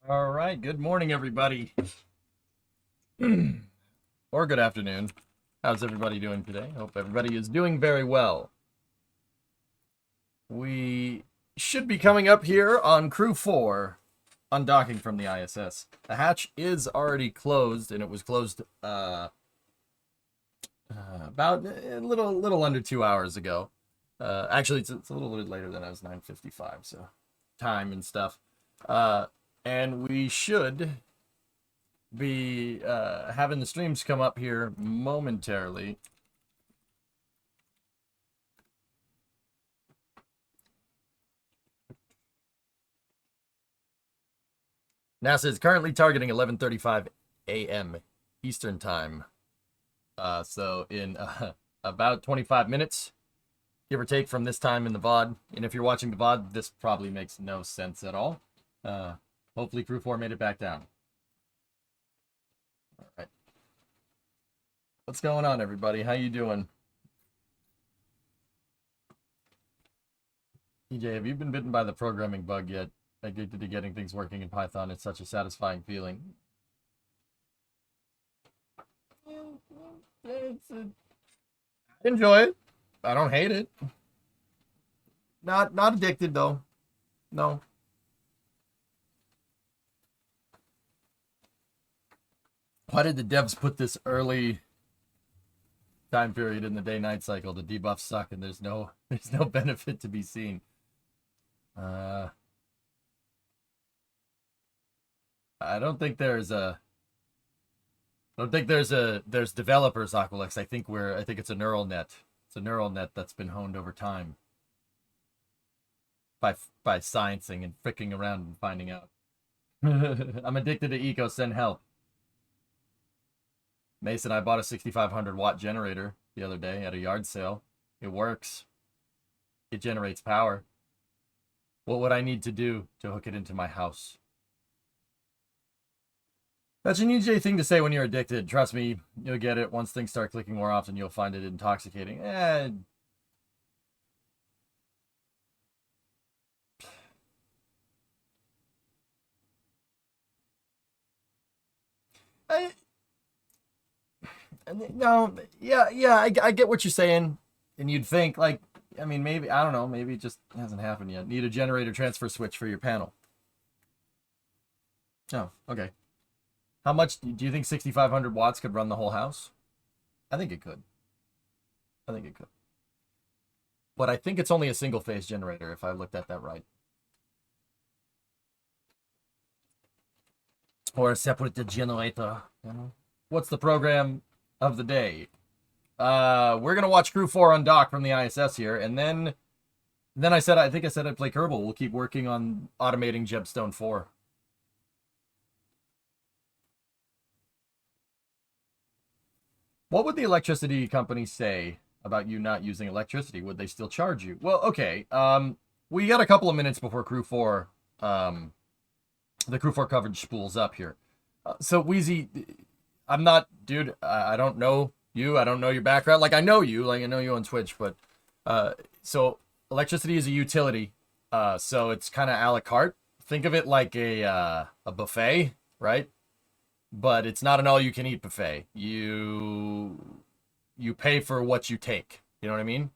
All right, good morning, everybody. Or good afternoon. How's everybody doing today? Hope everybody is doing very well. We should be coming up here on Crew 4, undocking from the ISS. The hatch is already closed, and it was closed about a little under 2 hours ago. Actually, it's a little bit later than I was 9:55, so time and stuff. And we should be having the streams come up here momentarily. NASA is currently targeting 11:35 a.m. Eastern Time. So in about 25 minutes, give or take from this time in the VOD. And if you're watching the VOD, this probably makes no sense at all. Hopefully Crew 4 made it back down. All right. What's going on, everybody? How you doing? EJ, have you been bitten by the programming bug yet? Addicted to getting things working in Python. It's such a satisfying feeling. I enjoy it. I don't hate it. Not addicted though. No. Why did the devs put this early time period in the day-night cycle? The debuffs suck and there's no benefit to be seen. I don't think there's developers, Aqualex. I think it's a neural net. It's a neural net that's been honed over time by sciencing and fricking around and finding out. I'm addicted to eco. Send help. Mason, I bought a 6,500 watt generator the other day at a yard sale. It works. It generates power. What would I need to do to hook it into my house? That's an EJ thing to say when you're addicted. Trust me, you'll get it. Once things start clicking more often, you'll find it intoxicating. I get what you're saying. And you'd think, like, I mean, maybe, I don't know, maybe it just hasn't happened yet. Need a generator transfer switch for your panel. Oh, okay. How much do you think 6,500 watts could run the whole house? I think it could. But I think it's only a single phase generator if I looked at that right. Or a separate generator. You know? What's the program of the day? We're gonna watch Crew 4 undock from the ISS here, and then I said I'd play Kerbal. We'll keep working on automating Gemstone 4. What would the electricity company say about you not using electricity? Would they still charge you? Well, okay. We got a couple of minutes before Crew 4, the Crew 4 coverage spools up here. So, Wheezy, I'm not, dude, I don't know you. I don't know your background. Like, I know you. Like, I know you on Twitch. But, so, electricity is a utility. So, it's kind of a la carte. Think of it like a buffet, right? But it's not an all-you-can-eat buffet. You pay for what you take. You know what I mean?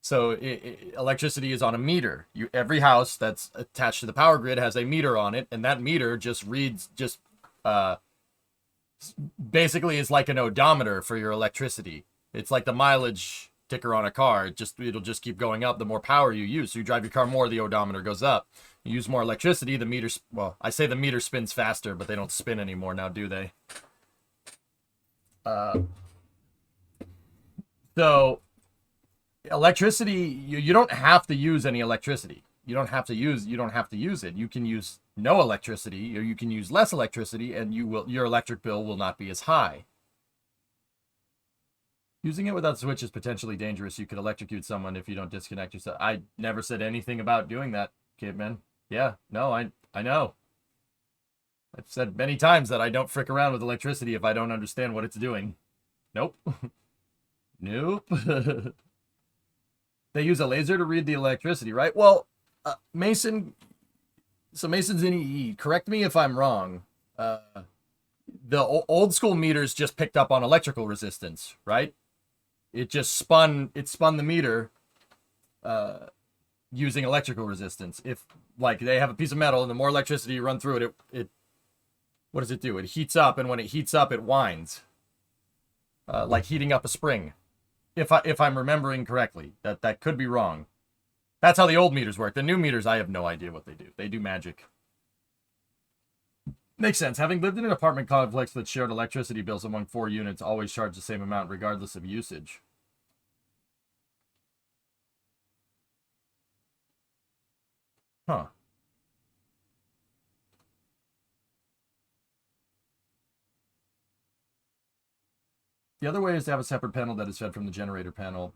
So electricity is on a meter. Every house that's attached to the power grid has a meter on it, and that meter just reads basically is like an odometer for your electricity. It's like the mileage ticker on a car. It'll just keep going up the more power you use. So you drive your car more, the odometer goes up. You use more electricity, the meter, well, I say the meter spins faster, but they don't spin anymore now, do they? So electricity, you don't have to use any electricity. You don't have to use it. You can use no electricity, or you can use less electricity, and your electric bill will not be as high. Using it without switch is potentially dangerous. You could electrocute someone if you don't disconnect yourself. I never said anything about doing that, Caveman. Yeah, no, I know. I've said many times that I don't frick around with electricity if I don't understand what it's doing. Nope. Nope. They use a laser to read the electricity, right? Well, Mason, So Mason's in EE. Correct me if I'm wrong. The old school meters just picked up on electrical resistance, right? It just spun the meter using electrical resistance. If like they have a piece of metal and the more electricity you run through it, it what does it do? It heats up, and when it heats up, it winds, like heating up a spring. If I'm remembering correctly, that could be wrong. That's how the old meters work. The new meters, I have no idea what they do. They do magic. Makes sense. Having lived in an apartment complex that shared electricity bills among 4 units, always charged the same amount regardless of usage. Huh. The other way is to have a separate panel that is fed from the generator panel.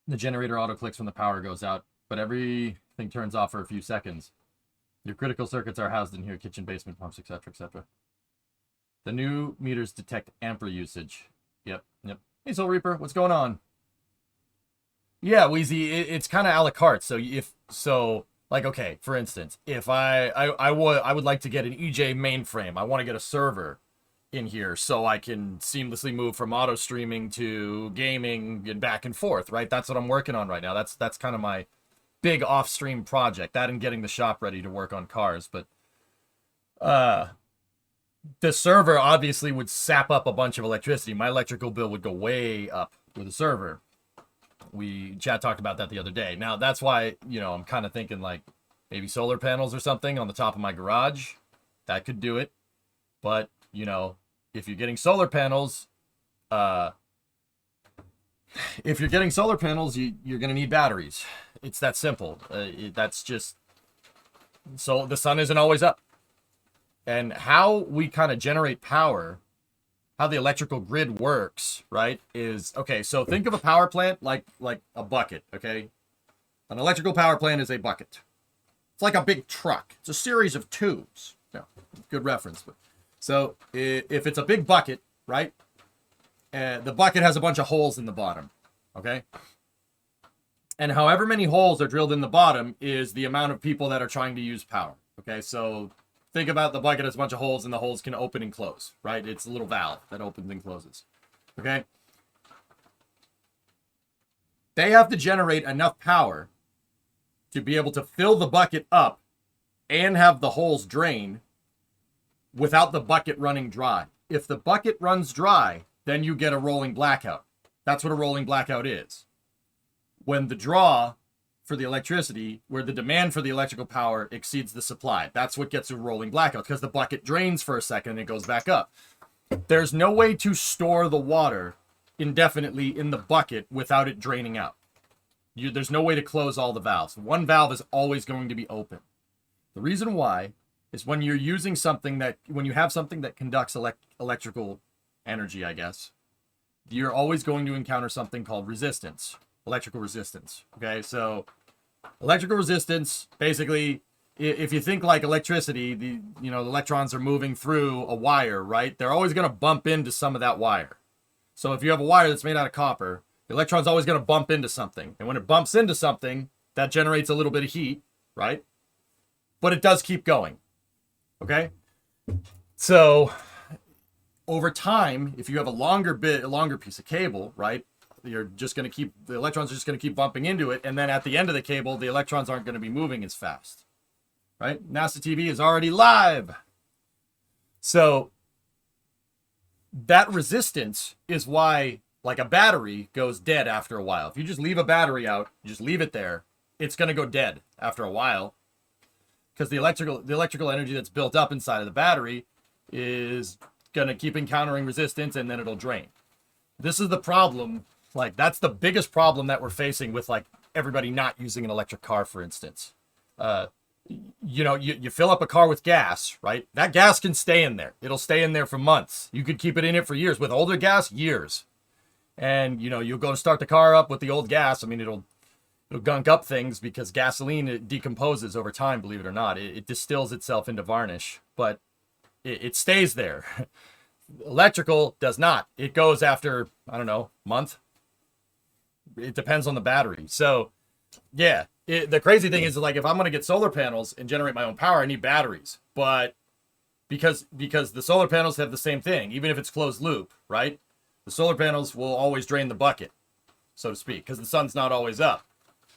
The generator auto-clicks when the power goes out, but everything turns off for a few seconds. Your critical circuits are housed in here, kitchen, basement, pumps, etc., etc. The new meters detect ampere usage. Yep. Hey, Soul Reaper, what's going on? Yeah, Wheezy, it's kind of a la carte. So like, okay, for instance, if I would like to get an EJ mainframe, I want to get a server in here so I can seamlessly move from auto streaming to gaming and back and forth, right? That's what I'm working on right now. That's kind of my big off-stream project, that and getting the shop ready to work on cars. But the server obviously would sap up a bunch of electricity. My electrical bill would go way up with a server. Chad talked about that the other day. Now that's why, I'm kind of thinking like maybe solar panels or something on the top of my garage. That could do it. But if you're getting solar panels, you're going to need batteries. It's that simple. That's just, so the sun isn't always up. And how we kind of generate power, how the electrical grid works, right, is, okay, so think of a power plant like a bucket, okay? An electrical power plant is a bucket. It's like a big truck. It's a series of tubes. Yeah, good reference. So if it's a big bucket, right, the bucket has a bunch of holes in the bottom, okay? And however many holes are drilled in the bottom is the amount of people that are trying to use power, okay? So think about the bucket as a bunch of holes, and the holes can open and close, right? It's a little valve that opens and closes, okay? They have to generate enough power to be able to fill the bucket up and have the holes drain without the bucket running dry. If the bucket runs dry, then you get a rolling blackout. That's what a rolling blackout is. When the draw for the electricity, where the demand for the electrical power exceeds the supply, that's what gets a rolling blackout, because the bucket drains for a second and it goes back up. There's no way to store the water indefinitely in the bucket without it draining out. There's no way to close all the valves. One valve is always going to be open. The reason why is when you're using something when you have something that conducts electrical energy, I guess, you're always going to encounter something called resistance, electrical resistance. Okay, so electrical resistance, basically, if you think like electricity, the electrons are moving through a wire, right? They're always going to bump into some of that wire. So if you have a wire that's made out of copper, the electron's always going to bump into something. And when it bumps into something, that generates a little bit of heat, right? But it does keep going. Okay? So over time, if you have a longer piece of cable, right? The electrons are just going to keep bumping into it. And then at the end of the cable, the electrons aren't going to be moving as fast. Right? NASA TV is already live. So that resistance is why, like, a battery goes dead after a while. If you just leave a battery out, you just leave it there, it's going to go dead after a while, because the electrical energy that's built up inside of the battery is going to keep encountering resistance, and then it'll drain. This is the problem. Like, that's the biggest problem that we're facing with, like, everybody not using an electric car, for instance. You fill up a car with gas, right? That gas can stay in there. It'll stay in there for months. You could keep it in it for years. With older gas, years. And, you'll go to start the car up with the old gas. I mean, it'll gunk up things, because gasoline, it decomposes over time, believe it or not. It distills itself into varnish, but it stays there. Electrical does not. It goes after, I don't know, month. It depends on the battery. So, yeah. The crazy thing is, like, if I'm going to get solar panels and generate my own power, I need batteries. But because the solar panels have the same thing, even if it's closed loop, right? The solar panels will always drain the bucket, so to speak, because the sun's not always up.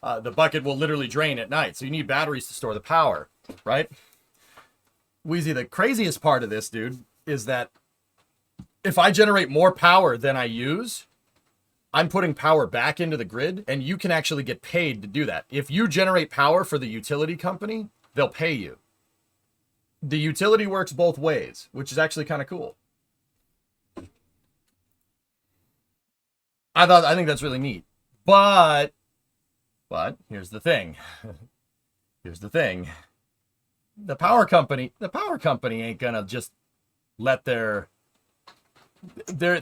The bucket will literally drain at night, so you need batteries to store the power, right? Wheezy, the craziest part of this, dude, is that if I generate more power than I use, I'm putting power back into the grid, and you can actually get paid to do that. If you generate power for the utility company, they'll pay you. The utility works both ways, which is actually kind of cool. I think that's really neat. But here's the thing. Here's the thing. The power company ain't gonna just let they're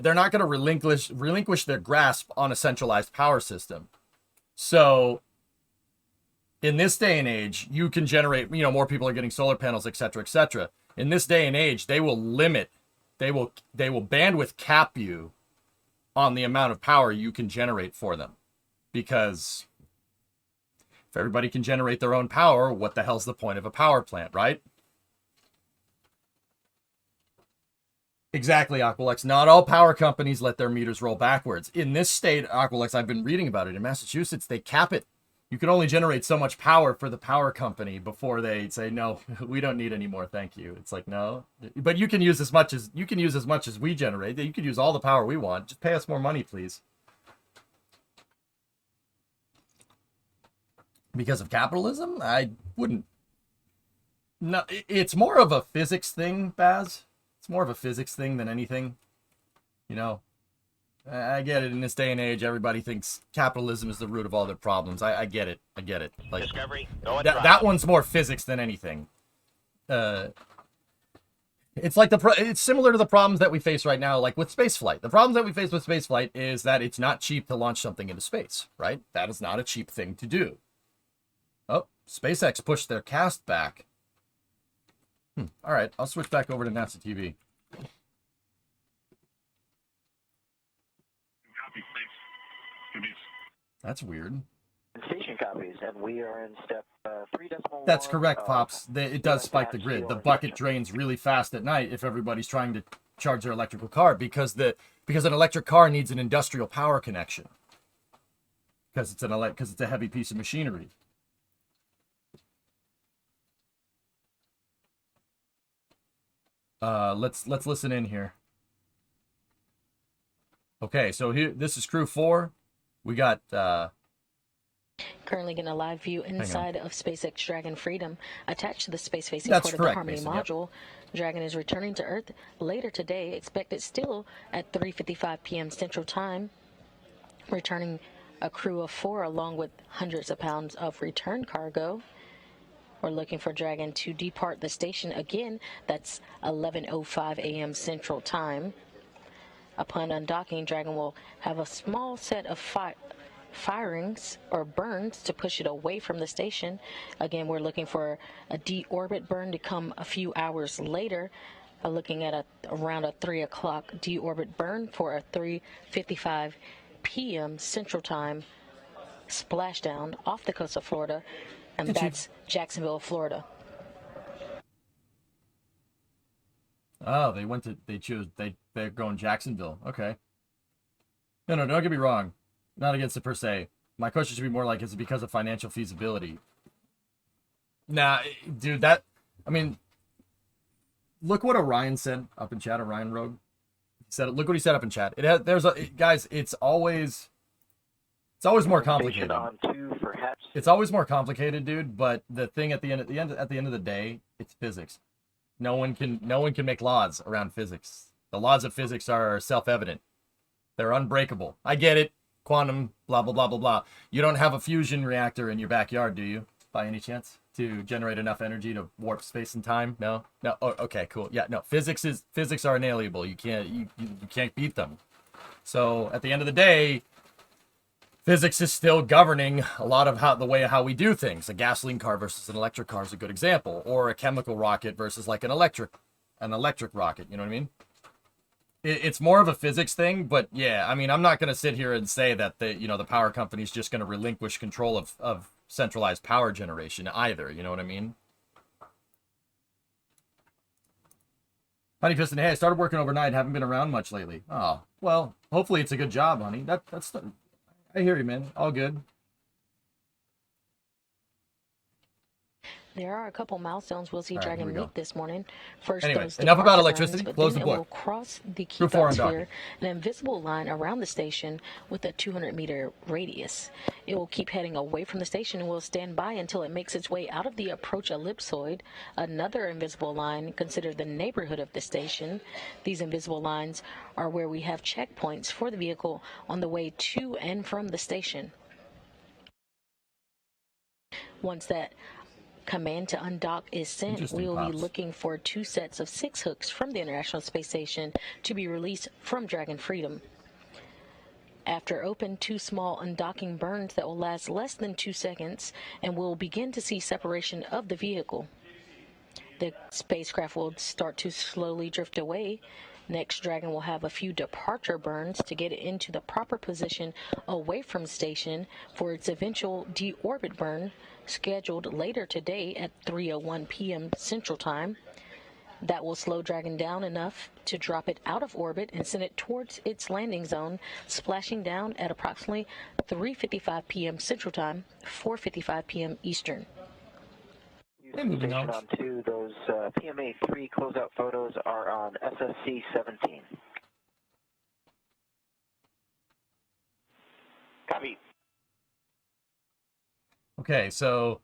not gonna relinquish their grasp on a centralized power system. So in this day and age, you can generate, more people are getting solar panels, etc., etc. In this day and age, they will bandwidth cap you on the amount of power you can generate for them. Because if everybody can generate their own power, what the hell's the point of a power plant, right? Exactly, Aqualex. Not all power companies let their meters roll backwards. In this state, Aqualex, I've been reading about it. In Massachusetts, they cap it. You can only generate so much power for the power company before they say, no, we don't need any more, thank you. It's like, no. But you can use as much as we generate. You can use all the power we want. Just pay us more money, please. Because of capitalism? I wouldn't. No, it's more of a physics thing, Baz. It's more of a physics thing than anything. I get it. In this day and age, everybody thinks capitalism is the root of all their problems. I get it. Like, Discovery, that one's more physics than anything. It's like it's similar to the problems that we face right now, like with spaceflight. The problems that we face with spaceflight is that it's not cheap to launch something into space, right? That is not a cheap thing to do. Oh, SpaceX pushed their cast back. All right, I'll switch back over to NASA TV. That's weird. Station copies, and we are in step 3.1. That's correct, Pops. It does spike the grid. The bucket drains really fast at night if everybody's trying to charge their electrical car because an electric car needs an industrial power connection because it's a heavy piece of machinery. Let's listen in here. Okay, so here this is crew 4. We got currently getting a live view inside of SpaceX Dragon Freedom attached to the space-facing That's port of correct, the Harmony Mason, module. Dragon is returning to Earth later today, expected still at 3:55 p.m. Central Time, returning a crew of 4 along with hundreds of pounds of return cargo. We're looking for Dragon to depart the station again. That's 11:05 a.m. Central Time. Upon undocking, Dragon will have a small set of firings or burns to push it away from the station. Again, we're looking for a deorbit burn to come a few hours later. Looking at around a 3 o'clock deorbit burn for a 3:55 p.m. Central Time splashdown off the coast of Florida, and that's Jacksonville, Florida. Oh, they're going Jacksonville. Okay. No, don't get me wrong. Not against it per se. My question should be more like, is it because of financial feasibility? Nah, dude, look what Orion said up in chat, Orion Rogue. Look what he said up in chat. Guys, it's always more complicated. It's always more complicated, dude, but the thing at the end of the day, it's physics. No one can make laws around physics. The laws of physics are self-evident. They're unbreakable. I get it. Quantum, blah, blah, blah, blah, blah. You don't have a fusion reactor in your backyard, do you? By any chance? To generate enough energy to warp space and time? No? Oh, okay, cool. Yeah, no. Physics are inalienable. You can't beat them. So at the end of the day, physics is still governing a lot of how we do things. A gasoline car versus an electric car is a good example, or a chemical rocket versus like an electric rocket. You know what I mean? It's more of a physics thing, but yeah, I mean, I'm not going to sit here and say that the power company is just going to relinquish control of centralized power generation either. You know what I mean? Honey Piston, hey, I started working overnight. Haven't been around much lately. Oh, well, hopefully it's a good job, honey. I hear you, man. All good. There are a couple milestones we'll see All right, here Dragon we go. meet this morning. First, Anyway, those enough about departure electricity. burns, but Close then the it book. will cross the Crew 4 keep-out undocking. sphere, an invisible line around the station with a 200-meter radius. It will keep heading away from the station and will stand by until it makes its way out of the approach ellipsoid, another invisible line considered the neighborhood of the station. These invisible lines are where we have checkpoints for the vehicle on the way to and from the station. Once that command to undock is sent, Interesting, we will be Pops. looking for 2 sets of 6 hooks from the International Space Station to be released from Dragon Freedom. After open, 2 small undocking burns that will last less than 2 seconds, and we'll begin to see separation of the vehicle. The spacecraft will start to slowly drift away. Next, Dragon will have a few departure burns to get it into the proper position away from station for its eventual deorbit burn, scheduled later today at 3:01 p.m. Central Time. That will slow Dragon down enough to drop it out of orbit and send it towards its landing zone, splashing down at approximately 3:55 p.m. Central Time, 4:55 p.m. Eastern. Houston Station on 2, those PMA 3 closeout photos are on SSC 17. Copy. Okay, so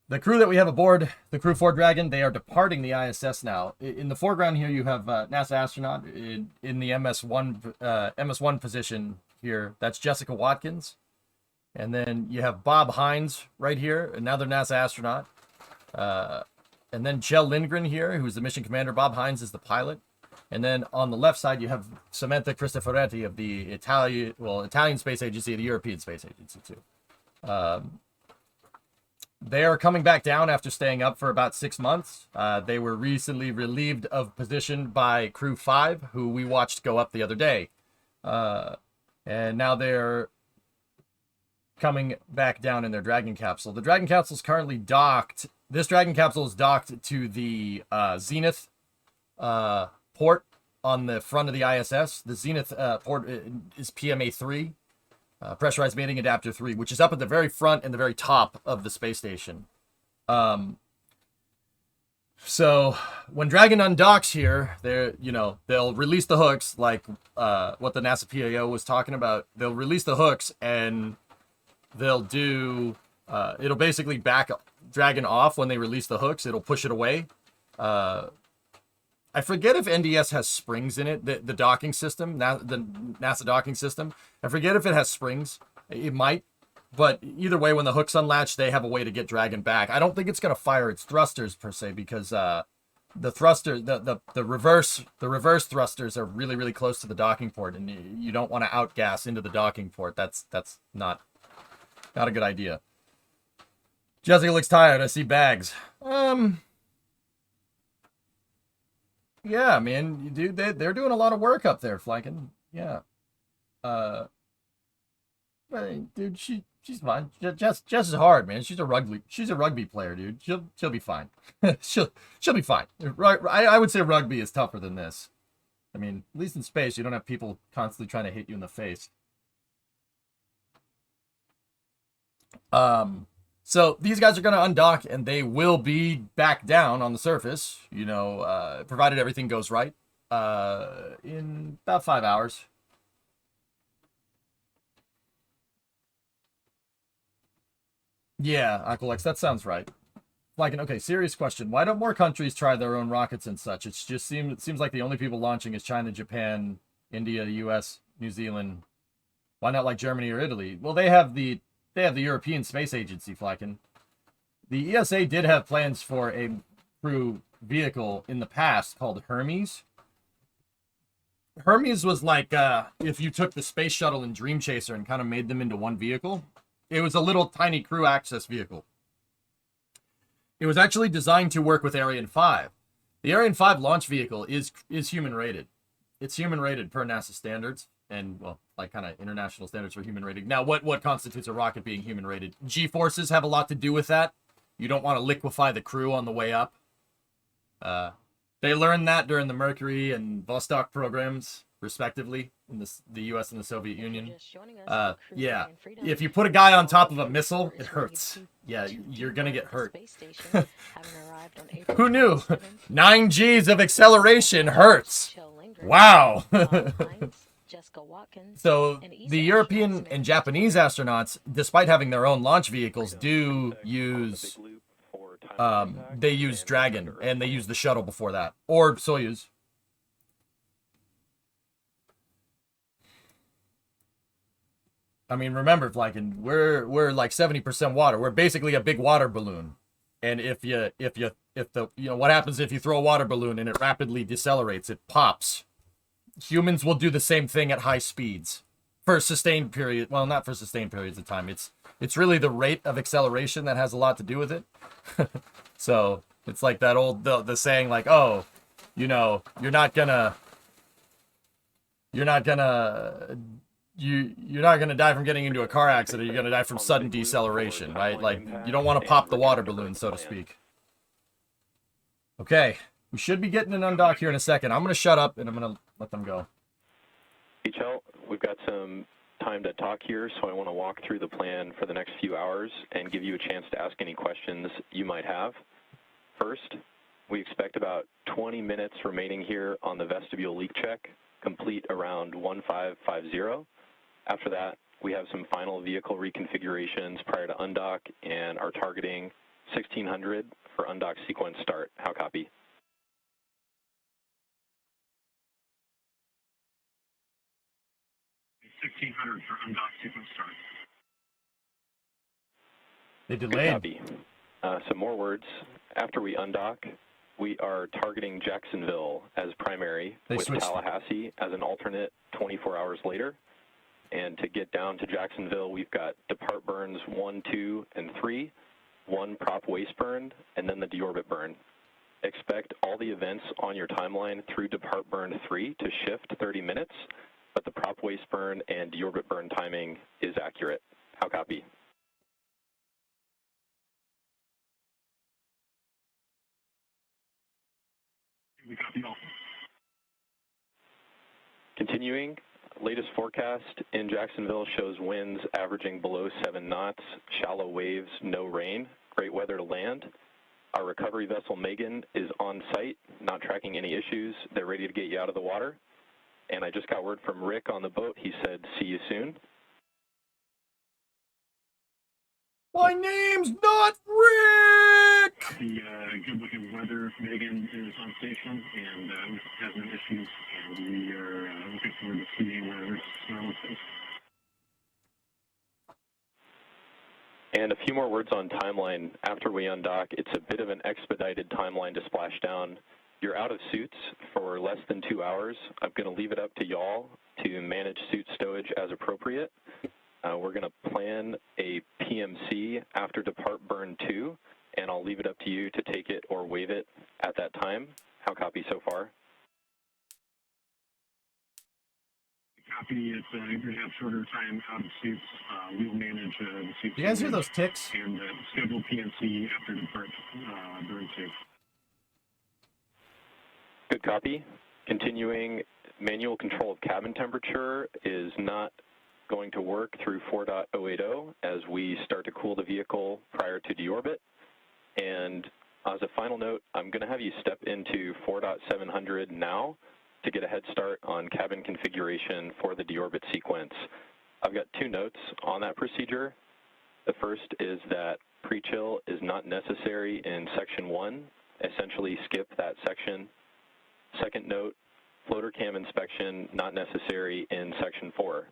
the crew that we have aboard the Crew 4 Dragon, they are departing the ISS now. In the foreground here, you have NASA astronaut in the MS1 position here. That's Jessica Watkins. And then you have Bob Hines right here, another NASA astronaut. And then Jell Lindgren here, who's the mission commander. Bob Hines is the pilot. And then on the left side, you have Samantha Cristoforetti of the Italian Space Agency, the European Space Agency too. They are coming back down after staying up for about 6 months. They were recently relieved of position by Crew 5, who we watched go up the other day. And now they're coming back down in their Dragon capsule. The Dragon capsule is currently docked. This Dragon capsule is docked to the Zenith port on the front of the ISS. The Zenith port is PMA 3, pressurized mating adapter 3, which is up at the very front and the very top of the space station. So when Dragon undocks here, they'll release the hooks, like what the NASA PAO was talking about. They'll release the hooks and they'll do it'll basically back Dragon off when they release the hooks. It'll push it away. I forget if NDS has springs in it, the docking system, the NASA docking system. I forget if it has springs. It might, but either way, when the hooks unlatch, they have a way to get Dragon back. I don't think it's going to fire its thrusters per se, because the reverse thrusters are really, really close to the docking port, and you don't want to outgas into the docking port. That's not a good idea. Jessica looks tired. I see bags. Yeah, man, dude, they're doing a lot of work up there, flanking. Yeah. Dude, she's fine. Jess is hard, man. She's a rugby player, dude. She'll be fine. she'll be fine. I would say rugby is tougher than this. I mean, at least in space, you don't have people constantly trying to hit you in the face. So these guys are going to undock, and they will be back down on the surface, provided everything goes right, in about 5 hours. Yeah, Aqualex, that sounds right. Okay, serious question. Why don't more countries try their own rockets and such? It seems like the only people launching is China, Japan, India, the US, New Zealand. Why not like Germany or Italy? Well, they have the European Space Agency, Flacken. The ESA did have plans for a crew vehicle in the past called Hermes. Hermes was like if you took the space shuttle and Dream Chaser and kind of made them into one vehicle. It was a little tiny crew access vehicle. It was actually designed to work with Ariane 5. The Ariane 5 launch vehicle is human rated. It's human rated per NASA standards. and well, like kind of international standards for human rating. Now, what constitutes a rocket being human rated? G-forces have a lot to do with that. You don't want to liquefy the crew on the way up. They learned that during the Mercury and Vostok programs, respectively, in the U.S. and the Soviet Union. Yeah, if you put a guy on top of a missile, it hurts. Yeah, you're gonna get hurt. Who knew? 9 Gs of acceleration hurts. Wow. So the European and Japanese astronauts, despite having their own launch vehicles, do use they use Dragon, and they use the shuttle before that, or Soyuz. I mean, remember, like, we're like 70% water. We're basically a big water balloon, and if what happens if you throw a water balloon and it rapidly decelerates, it pops. Humans will do the same thing at high speeds for sustained period. Well, not for sustained periods of time. It's really the rate of acceleration that has a lot to do with it. So it's like that old the saying, like, oh, you're not gonna die from getting into a car accident. You're gonna die from sudden deceleration, right? Like, you don't want to pop the water balloon, so to speak. Okay, we should be getting an undock here in a second. I'm gonna shut up and I'm gonna let them go. HL, we've got some time to talk here, so I want to walk through the plan for the next few hours and give you a chance to ask any questions you might have. First, we expect about 20 minutes remaining here on the vestibule leak check, complete around 1550. After that, we have some final vehicle reconfigurations prior to undock and are targeting 1600 for undock sequence start. How copy? For undock sequence start. They Good delayed. copy. Some more words. After we undock, we are targeting Jacksonville as primary, with Tallahassee as an alternate 24 hours later. And to get down to Jacksonville, we've got depart burns 1, 2, and 3, 1 prop waste burn, and then the deorbit burn. Expect all the events on your timeline through depart burn 3 to shift 30 minutes, but the prop waste burn and deorbit burn timing is accurate. How copy? We copy all. Continuing, latest forecast in Jacksonville shows winds averaging below 7 knots, shallow waves, no rain, great weather to land. Our recovery vessel Megan is on site, not tracking any issues. They're ready to get you out of the water. And I just got word from Rick on the boat. He said, see you soon. My name's not Rick! The good-looking weather, Megan is on station and has no issues, and we are looking forward to seeing where this snow is. And a few more words on timeline. After we undock, it's a bit of an expedited timeline to splash down. You're out of suits for less than 2 hours. I'm going to leave it up to y'all to manage suit stowage as appropriate. We're going to plan a PMC after depart burn 2, and I'll leave it up to you to take it or waive it at that time. How copy so far? Copy. It's you're going to have shorter time out of suits. We'll manage the suits. You guys hear those ticks? And schedule PMC after depart burn 2. Good copy. Continuing, manual control of cabin temperature is not going to work through 4.080 as we start to cool the vehicle prior to deorbit. And as a final note, I'm going to have you step into 4.700 now to get a head start on cabin configuration for the deorbit sequence. I've got 2 notes on that procedure. The first is that pre-chill is not necessary in section 1. Essentially skip that section. Second note, floater cam inspection not necessary in section 4.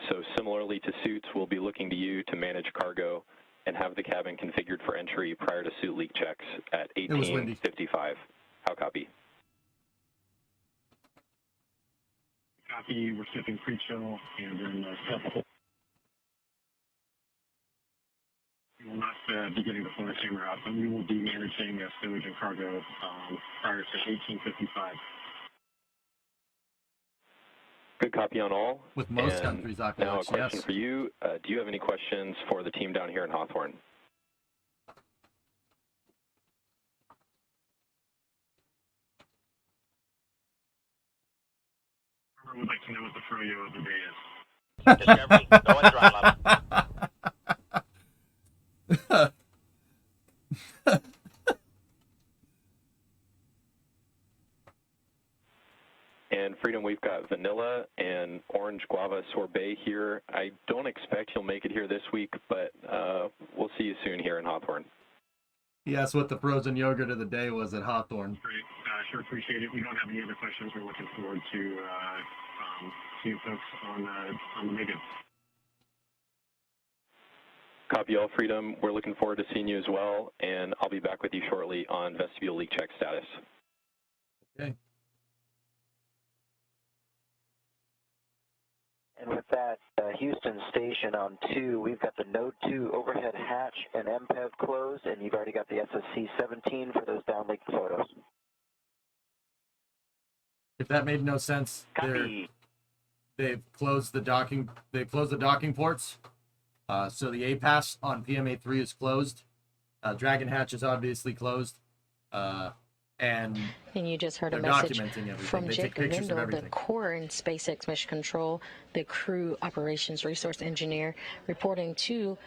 So similarly to suits, we'll be looking to you to manage cargo and have the cabin configured for entry prior to suit leak checks at 18:55. How copy? Copy. We're skipping pre-chill and then step. We will not be getting the floater camera out, but we will be managing stowage and cargo prior to 18:55. Good copy on all. With most And countries, now a Aquilux, question yes. for you. Do you have any questions for the team down here in Hawthorne? I would like to know what the froyo of the day is. Discovery, go and throttle up. And Freedom, we've got vanilla and orange guava sorbet here. I don't expect you'll make it here this week, but we'll see you soon here in Hawthorne. He asked what the frozen yogurt of the day was at Hawthorne. Great. Sure appreciate it. We don't have any other questions. We're looking forward to seeing folks on the Megan. Copy all, Freedom. We're looking forward to seeing you as well, and I'll be back with you shortly on vestibule leak check status. Okay. And with that, Houston Station on 2, we've got the Node 2 overhead hatch and MPEV closed, and you've already got the SSC-17 for those downlink photos. If that made no sense, they've closed the docking. They've closed the docking ports. So the APAS on PMA3 is closed. Dragon Hatch is obviously closed. And you just heard a they're message documenting everything. from They Jake take pictures of Vendel, the everything. core in SpaceX Mission Control, the crew operations resource engineer, reporting to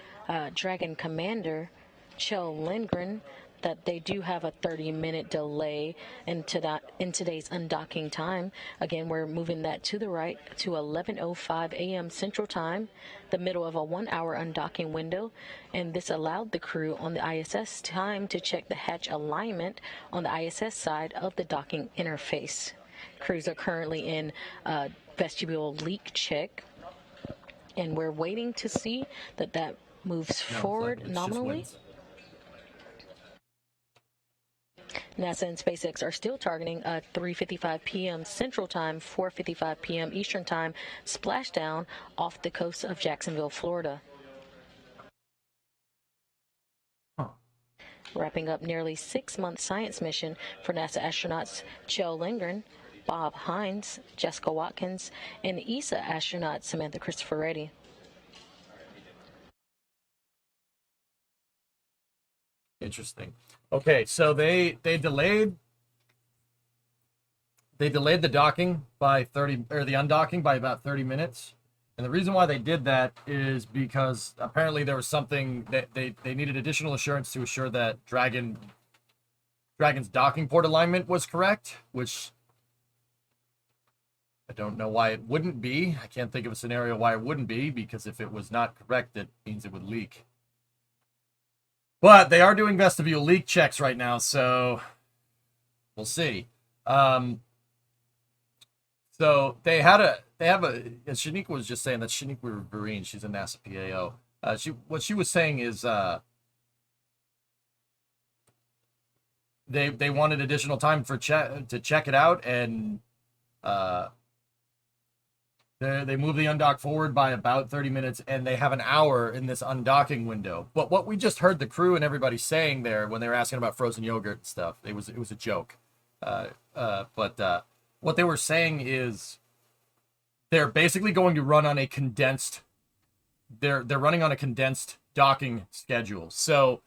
Dragon Commander Kjell Lindgren that they do have a 30-minute delay in today's undocking time. Again, we're moving that to the right to 11:05 a.m. Central Time, the middle of a 1-hour undocking window, and this allowed the crew on the ISS time to check the hatch alignment on the ISS side of the docking interface. Crews are currently in vestibule leak check, and we're waiting to see that moves forward it's just nominally. winds. NASA and SpaceX are still targeting a 3:55 p.m. Central Time, 4:55 p.m. Eastern Time splashdown off the coast of Jacksonville, Florida. Huh. Wrapping up nearly 6-month science mission for NASA astronauts Kjell Lindgren, Bob Hines, Jessica Watkins, and ESA astronaut Samantha Christopher Reddy. Interesting. Okay, so they delayed the docking by 30, or the undocking by about 30 minutes. And the reason why they did that is because apparently there was something that they needed additional assurance to assure that Dragon's docking port alignment was correct, which I don't know why it wouldn't be. I can't think of a scenario why it wouldn't be, because if it was not correct, it means it would leak. But they are doing vestibule leak checks right now, so we'll see. So they have a, as Shaniqua was just saying, that's Shaniqua Vereen, she's a NASA PAO. What she was saying is they wanted additional time to check it out, and they move the undock forward by about 30 minutes, and they have an hour in this undocking window. But what we just heard the crew and everybody saying there when they were asking about frozen yogurt and stuff, it was a joke. But what they were saying is they're basically going to run on a condensed. They're running on a condensed docking schedule, so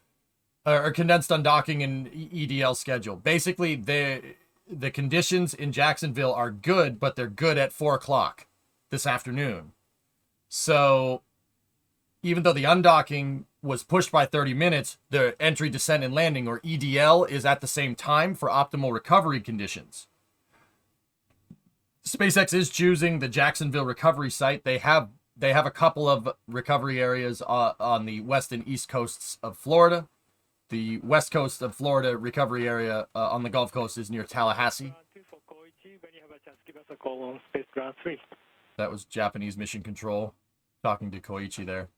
or condensed undocking and EDL schedule. Basically, the conditions in Jacksonville are good, but they're good at 4:00 this afternoon. So even though the undocking was pushed by 30 minutes, the entry, descent, and landing, or EDL, is at the same time for optimal recovery conditions. SpaceX is choosing the Jacksonville recovery site. They have a couple of recovery areas on the west and east coasts of Florida. The west coast of Florida recovery area on the Gulf Coast is near Tallahassee. That was Japanese Mission Control talking to Koichi there.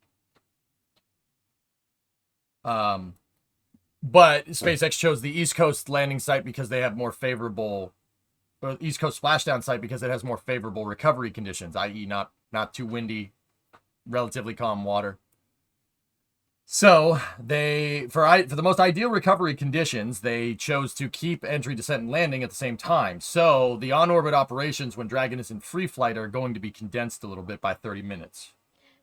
But SpaceX chose the East Coast landing site because they have more favorable, or East Coast splashdown site because it has more favorable recovery conditions, i.e. not too windy, relatively calm water. So they, for the most ideal recovery conditions, they chose to keep entry, descent, and landing at the same time. So the on-orbit operations when Dragon is in free flight are going to be condensed a little bit by 30 minutes.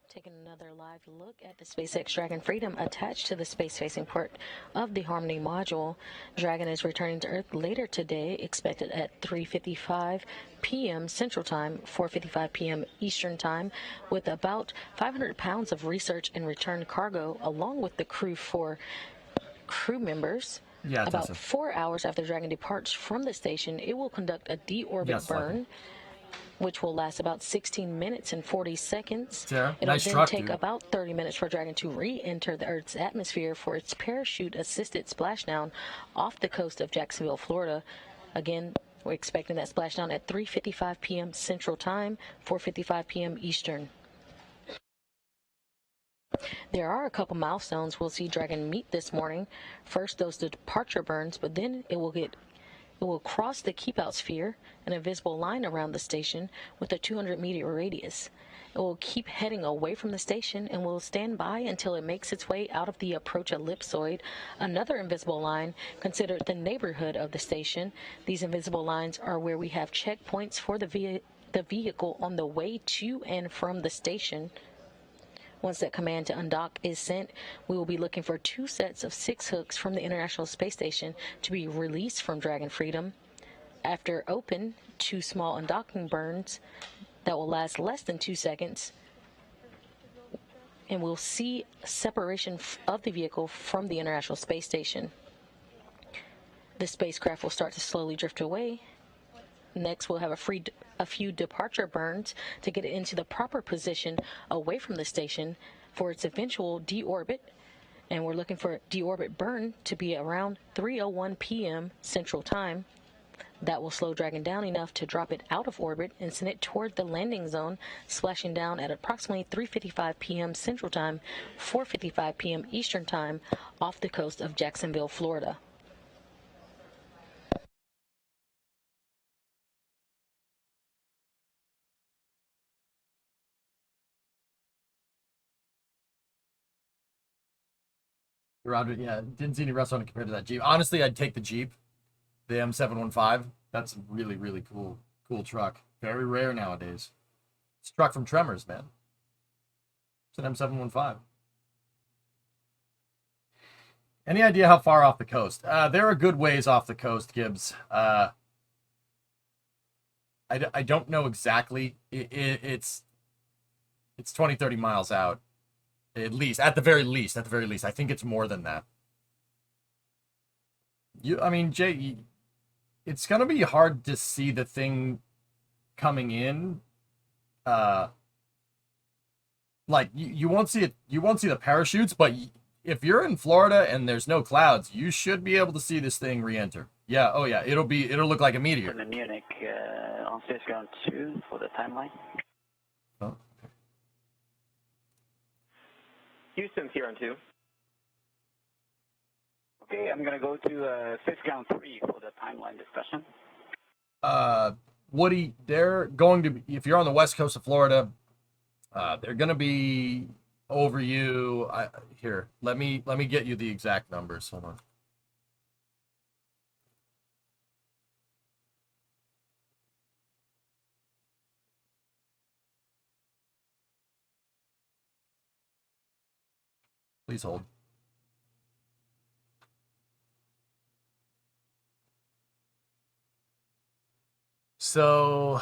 Taking another live look at the SpaceX Dragon Freedom attached to the space-facing port of the Harmony module. Dragon is returning to Earth later today, expected at 3:55 p.m. Central Time, 4:55 p.m. Eastern Time, with about 500 pounds of research and return cargo, along with the crew members. Yeah, About Tessa. 4 hours after Dragon departs from the station, it will conduct a deorbit burn, which will last about 16 minutes and 40 seconds. Sarah, It'll nice then truck, take dude. about 30 minutes for Dragon to re-enter the Earth's atmosphere for its parachute-assisted splashdown off the coast of Jacksonville, Florida. Again, we're expecting that splashdown at 3:55 p.m. Central Time, 4:55 p.m. Eastern. There are a couple milestones we'll see Dragon meet this morning. First, those departure burns, but then it will cross the keep-out sphere, an invisible line around the station with a 200-meter radius. It will keep heading away from the station and will stand by until it makes its way out of the approach ellipsoid, another invisible line considered the neighborhood of the station. These invisible lines are where we have checkpoints for the vehicle on the way to and from the station. Once that command to undock is sent, we will be looking for 2 sets of 6 hooks from the International Space Station to be released from Dragon Freedom. After open, 2 small undocking burns that will last less than 2 seconds, and we'll see separation of the vehicle from the International Space Station. The spacecraft will start to slowly drift away. Next, we'll have a few departure burns to get it into the proper position away from the station for its eventual deorbit. And we're looking for deorbit burn to be around 3:01 p.m. Central Time. That will slow Dragon down enough to drop it out of orbit and send it toward the landing zone, splashing down at approximately 3:55 p.m. Central Time, 4:55 p.m. Eastern Time, off the coast of Jacksonville, Florida. Roger, yeah, didn't see any restaurant compared to that Jeep. Honestly, I'd take the Jeep, the M715. That's a really, really cool truck. Very rare nowadays. It's a truck from Tremors, man. It's an M715. Any idea how far off the coast? There are good ways off the coast, Gibbs. I don't know exactly. It's 20, 30 miles out. At least, at the very least. I think it's more than that. Jay, it's gonna be hard to see the thing coming in. Like you won't see it. You won't see the parachutes, but if you're in Florida and there's no clouds, you should be able to see this thing re-enter. Yeah. Oh yeah. It'll look like a meteor. From Munich, on space ground 2 for the timeline. Oh. Houston's here on 2. Okay, I'm going to go to space ground 3 for the timeline discussion. Woody, they're going to be, if you're on the west coast of Florida, they're going to be over you. Here, let me get you the exact numbers. Hold on. Please hold. So,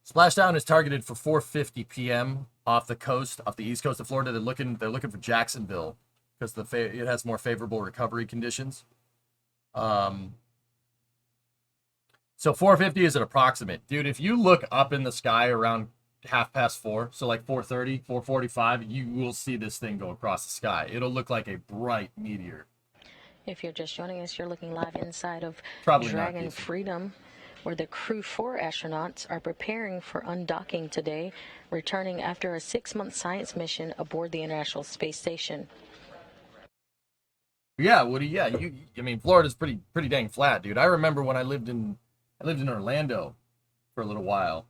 splashdown is targeted for 4:50 p.m. off the coast, off the east coast of Florida. They're looking for Jacksonville because it has more favorable recovery conditions. So 4:50 is an approximate, dude. If you look up in the sky around 4:30, so like 4:30, 4:45, you will see this thing go across the sky. It'll look like a bright meteor. If you're just joining us, you're looking live inside of Probably Dragon not, Freedom, where the Crew 4 astronauts are preparing for undocking today, returning after a 6-month science mission aboard the International Space Station. Yeah, Woody. Yeah, Florida's pretty dang flat, dude. I remember when I lived in Orlando for a little while.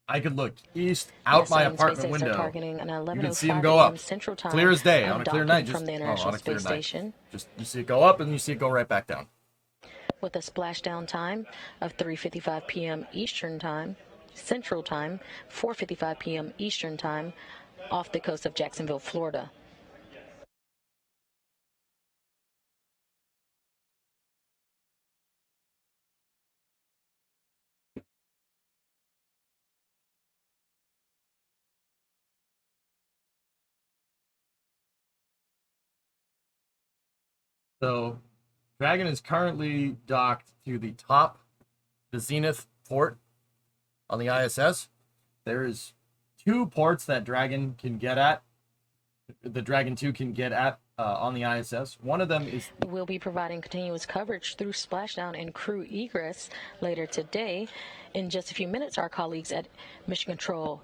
I could look east out my NASA and apartment SpaceX are window. targeting an You can see 11:05 them go a.m. up. Central Time. Clear as day on a clear night. Undocking Just from the on International a clear Space night. Station Just you see it go up and you see it go right back down. with a splashdown time of 3:55 p.m. Eastern Time, Central Time, 4:55 p.m. Eastern Time, off the coast of Jacksonville, Florida. So Dragon is currently docked to the top, the Zenith port on the ISS. There's 2 ports that Dragon can get at. The Dragon 2 can get at on the ISS. One of them is... We'll be providing continuous coverage through splashdown and crew egress later today. In just a few minutes, our colleagues at Mission Control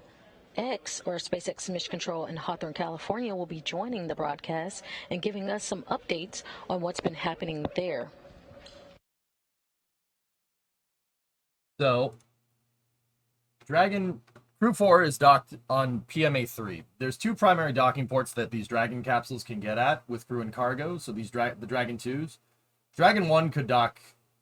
X, or SpaceX Mission Control in Hawthorne, California, will be joining the broadcast and giving us some updates on what's been happening there. So, Dragon Crew 4 is docked on PMA 3. There's 2 primary docking ports that these Dragon capsules can get at with crew and cargo. So the Dragon 2s. Dragon 1 could dock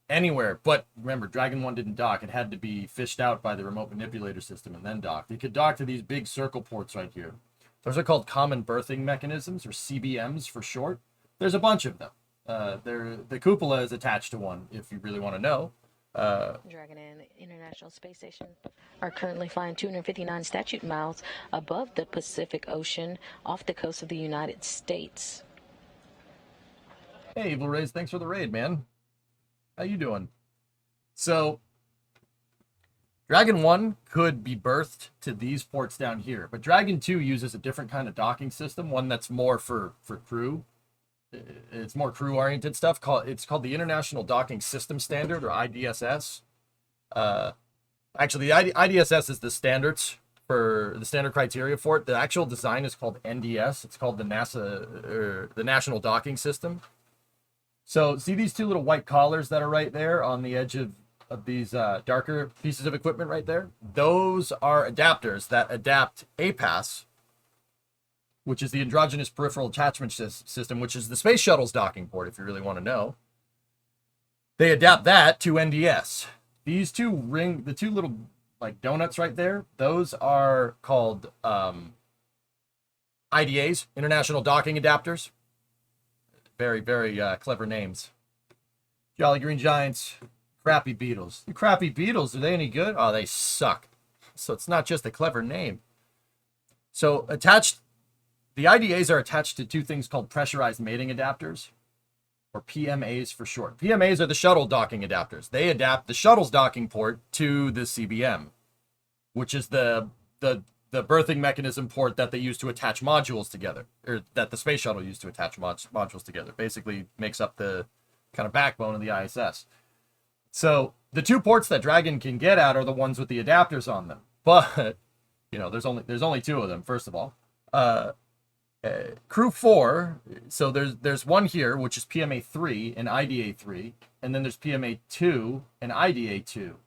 anywhere, but remember, Dragon 1 didn't dock. It had to be fished out by the remote manipulator system and then docked. It could dock to these big circle ports right here. Those are called common berthing mechanisms, or CBMs for short. There's a bunch of them. The cupola is attached to one, if you really want to know. Dragon and International Space Station are currently flying 259 statute miles above the Pacific Ocean off the coast of the United States. Hey, Evil Rays, thanks for the raid, man. How you doing? So, Dragon 1 could be berthed to these ports down here, but Dragon 2 uses a different kind of docking system, one that's more for crew. It's more crew-oriented stuff. It's called the International Docking System Standard, or IDSS. Actually, the IDSS is the standards for the standard criteria for it. The actual design is called NDS. It's called the NASA, or the National Docking System. So, see these 2 little white collars that are right there on the edge of these darker pieces of equipment right there? Those are adapters that adapt APAS, which is the Androgenous Peripheral Attachment System, which is the Space Shuttle's docking port, if you really want to know. They adapt that to NDS. These 2 the 2 little like donuts right there, those are called IDAs, International Docking Adapters. Very, very clever names. Jolly Green Giants, Crappy Beetles. The Crappy Beetles, are they any good? Oh, they suck. So it's not just a clever name. So the IDAs are attached to 2 things called pressurized mating adapters, or PMAs for short. PMAs are the shuttle docking adapters. They adapt the shuttle's docking port to the CBM, which is the berthing mechanism port that they use to attach modules together, or that the space shuttle used to attach modules together. Basically makes up the kind of backbone of the ISS. So the 2 ports that Dragon can get at are the ones with the adapters on them. But, you know, there's only 2 of them, first of all. Crew 4, so there's one here, which is PMA 3 and IDA 3, and then there's PMA 2 and IDA 2.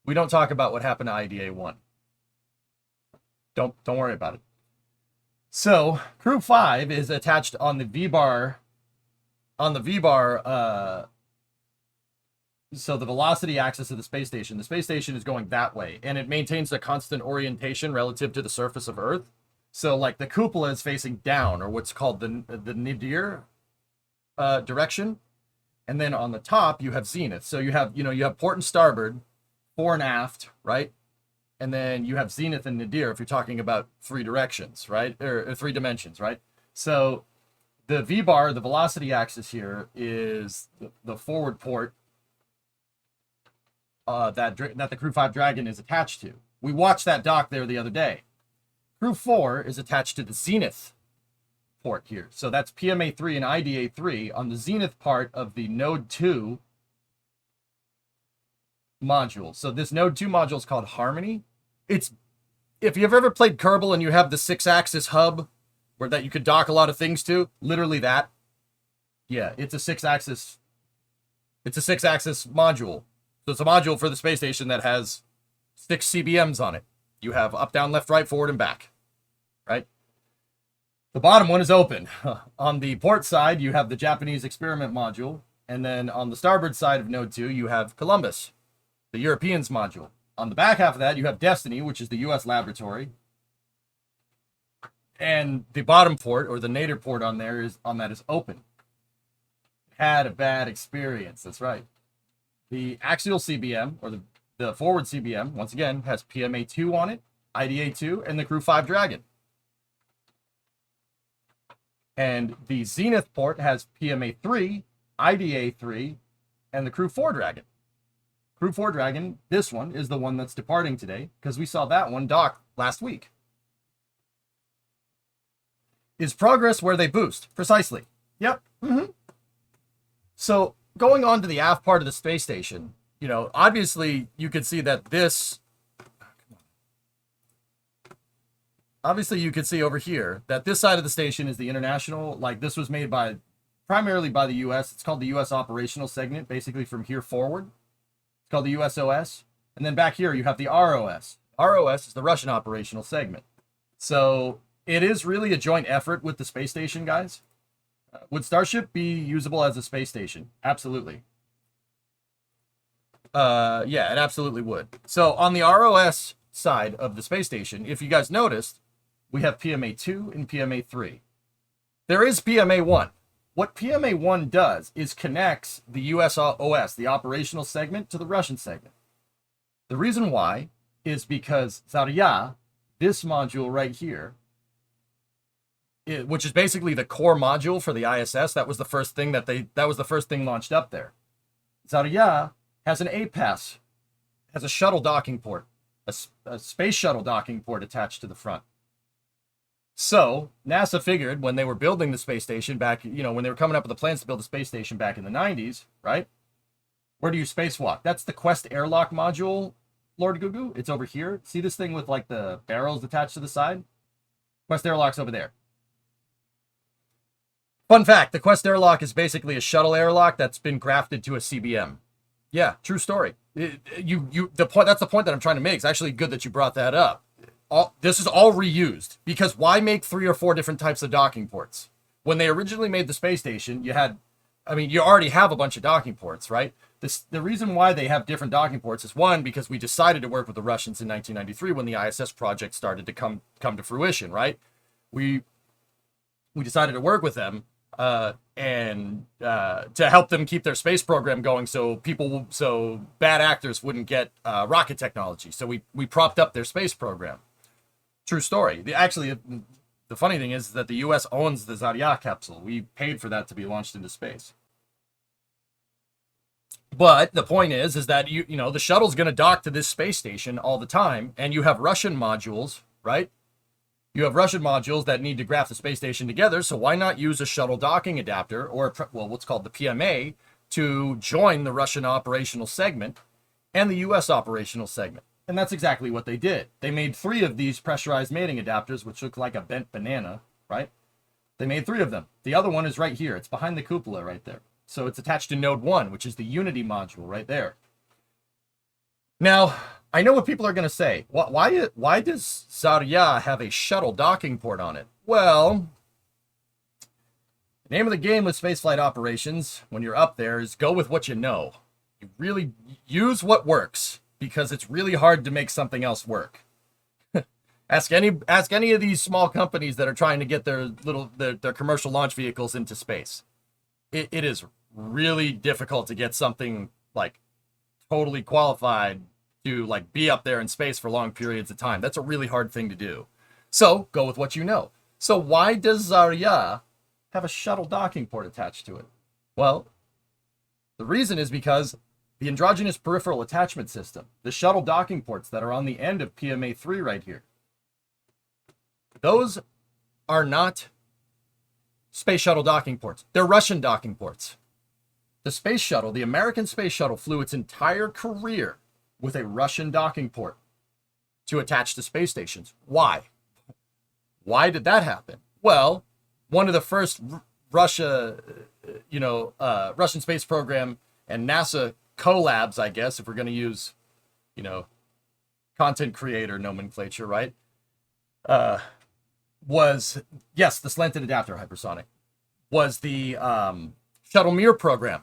We don't talk about what happened to IDA 1. Don't worry about it. So Crew 5 is attached on the V-bar. So the velocity axis of the space station. The space station is going that way, and it maintains a constant orientation relative to the surface of Earth. So, like, the cupola is facing down, or what's called the nadir direction. And then on the top, you have zenith. So you have port and starboard, fore and aft, right? And then you have zenith and nadir if you're talking about 3 directions, right? Or 3 dimensions, right? So the V-bar, the velocity axis here, is the forward port that the Crew 5 Dragon is attached to. We watched that dock there the other day. Crew 4 is attached to the zenith port here. So that's PMA 3 and IDA 3 on the zenith part of the Node 2 module. So this Node 2 module is called Harmony. It's, if you've ever played Kerbal and you have the 6-axis hub where that you could dock a lot of things to, literally that. Yeah, it's a 6-axis module. So it's a module for the space station that has 6 CBMs on it. You have up, down, left, right, forward, and back, right? The bottom one is open. On the port side, you have the Japanese experiment module. And then on the starboard side of Node 2, you have Columbus, the Europeans module. On the back half of that, you have Destiny, which is the US laboratory. And the bottom port, or the nadir port on that is open. Had a bad experience, that's right. The axial CBM, or the forward CBM, once again, has PMA2 on it, IDA2, and the Crew 5 Dragon. And the Zenith port has PMA3, IDA3, and the Crew 4 Dragon. Crew 4 Dragon, this one, is the one that's departing today, because we saw that one dock last week. Is progress where they boost? Precisely. Yep. So, going on to the aft part of the space station, you know, obviously you could see that this... Obviously you could see over here that this side of the station is the international, like this was made primarily by the US. It's called the US operational segment, basically from here forward. It's called the USOS. And then back here you have the ROS. ROS is the Russian operational segment. So it is really a joint effort with the space station, guys. Would Starship be usable as a space station? Absolutely. Yeah, it absolutely would. So on the ROS side of the space station, if you guys noticed, we have PMA2 and PMA3. There is PMA1. What PMA1 does is connects the USOS, the operational segment, to the Russian segment. The reason why is because Zarya, this module right here, which is basically the core module for the ISS, that was the first thing launched up there. Zarya has an APAS, has a shuttle docking port, a space shuttle docking port attached to the front. So NASA figured when they were building the space station back, you know, when they were coming up with the plans to build the space station back in the 90s, right? Where do you spacewalk? That's the Quest airlock module, Lord Gugu. It's over here. See this thing with like the barrels attached to the side? Quest airlock's over there. Fun fact, the Quest airlock is basically a shuttle airlock that's been grafted to a CBM. Yeah, true story. That's the point that I'm trying to make. It's actually good that you brought that up. This is all reused, because why make 3 or 4 different types of docking ports? When they originally made the space station, you already have a bunch of docking ports, right? The reason why they have different docking ports is, one, because we decided to work with the Russians in 1993 when the ISS project started to come to fruition, right? We decided to work with them and to help them keep their space program going, so bad actors wouldn't get rocket technology. So we propped up their space program. True story. The funny thing is that the U.S. owns the Zarya capsule. We paid for that to be launched into space. But the point is that you know the shuttle's going to dock to this space station all the time, and you have Russian modules, right? You have Russian modules that need to graft the space station together, so why not use a shuttle docking adapter, or what's called the PMA, to join the Russian operational segment and the U.S. operational segment? And that's exactly what they did. They made 3 of these pressurized mating adapters, which look like a bent banana, right? They made 3 of them. The other one is right here. It's behind the cupola right there. So it's attached to Node 1, which is the Unity module right there. Now, I know what people are going to say. Why does Zarya have a shuttle docking port on it? Well, the name of the game with spaceflight operations, when you're up there, is go with what you know. You really use what works, because it's really hard to make something else work. Ask any of these small companies that are trying to get their commercial launch vehicles into space. It is really difficult to get something like totally qualified to like be up there in space for long periods of time. That's a really hard thing to do. So go with what you know. So why does Zarya have a shuttle docking port attached to it? Well, the reason is because the androgenous peripheral attachment system, the shuttle docking ports that are on the end of PMA3 right here, those are not space shuttle docking ports. They're Russian docking ports. The space shuttle, the American space shuttle, flew its entire career with a Russian docking port to attach to space stations. Why? Why did that happen? Well, one of the first Russian space program and NASA collabs, I guess, if we're going to use, content creator nomenclature, right? Was, yes, the slanted adapter hypersonic was the shuttle Mir program.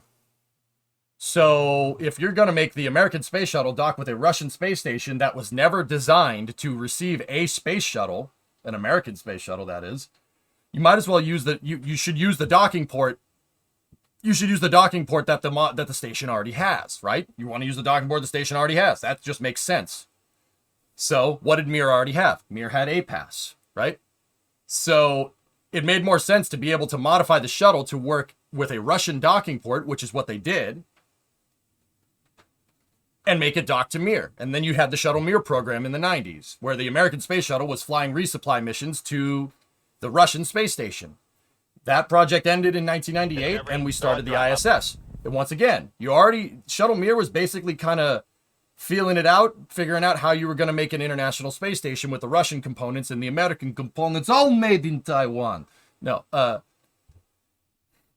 So if you're going to make the American space shuttle dock with a Russian space station that was never designed to receive a space shuttle, an American space shuttle that is, you might as well use you should use the docking port. You should use the docking port that the station already has, right? You want to use the docking port the station already has. That just makes sense. So what did Mir already have? Mir had APAS, right? So it made more sense to be able to modify the shuttle to work with a Russian docking port, which is what they did, and make it dock to Mir. And then you had the Shuttle Mir program in the 90s, where the American space shuttle was flying resupply missions to the Russian space station. That project ended in 1998, and we started the ISS. And once again, Shuttle Mir was basically kind of feeling it out, figuring out how you were going to make an international space station with the Russian components and the American components all made in Taiwan. No,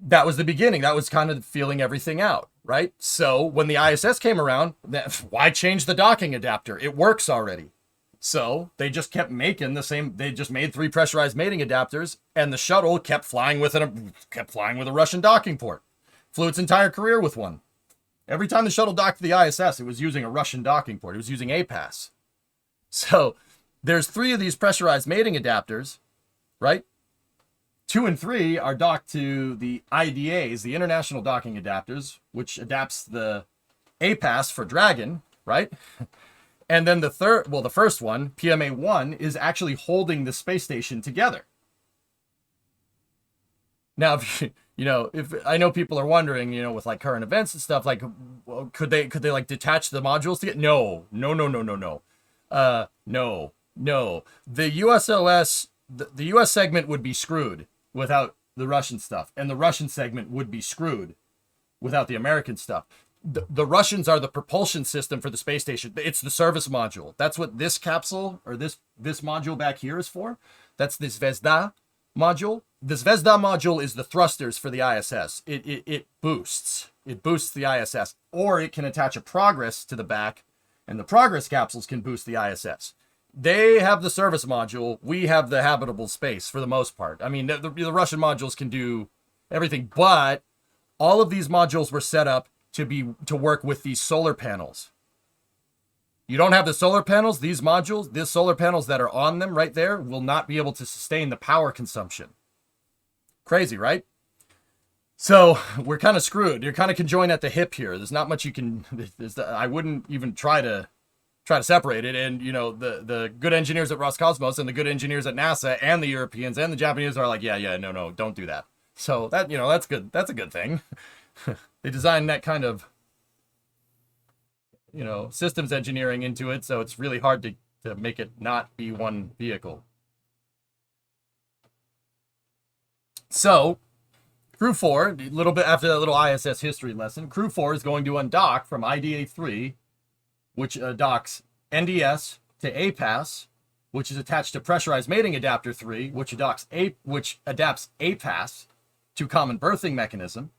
that was the beginning. That was kind of feeling everything out, right? So when the ISS came around, why change the docking adapter? It works already. So they just kept making the same. They just made 3 pressurized mating adapters, and the shuttle kept flying with a Russian docking port. Flew its entire career with one. Every time the shuttle docked to the ISS, it was using a Russian docking port. It was using APAS. So there's 3 of these pressurized mating adapters, right? 2 and 3 are docked to the IDAs, the International Docking Adapters, which adapts the APAS for Dragon, right? And then the first one, PMA-1, is actually holding the space station together. Now, if I know people are wondering, with like current events and stuff, like, well, could they like detach the modules to get? No. The USOS, the US segment would be screwed without the Russian stuff, and the Russian segment would be screwed without the American stuff. The Russians are the propulsion system for the space station. It's the service module. That's what this capsule or this module back here is for. That's the Zvezda module. The Zvezda module is the thrusters for the ISS. It boosts the ISS, or it can attach a Progress to the back, and the Progress capsules can boost the ISS. They have the service module. We have the habitable space for the most part. I mean, the Russian modules can do everything, but all of these modules were set up to work with these solar panels. You don't have the solar panels, these solar panels that are on them right there will not be able to sustain the power consumption. Crazy, right? So we're kind of screwed. You're kind of conjoined at the hip here. There's not much you can, I wouldn't even try to separate it. And, the good engineers at Roscosmos and the good engineers at NASA and the Europeans and the Japanese are like, yeah, no, don't do that. So that, that's good. That's a good thing. They designed that kind of, systems engineering into it, so it's really hard to make it not be one vehicle. So, Crew 4, a little bit after that little ISS history lesson, Crew 4 is going to undock from IDA-3, which docks NDS to APAS, which is attached to Pressurized Mating Adapter 3, which adapts APAS to Common Berthing Mechanism.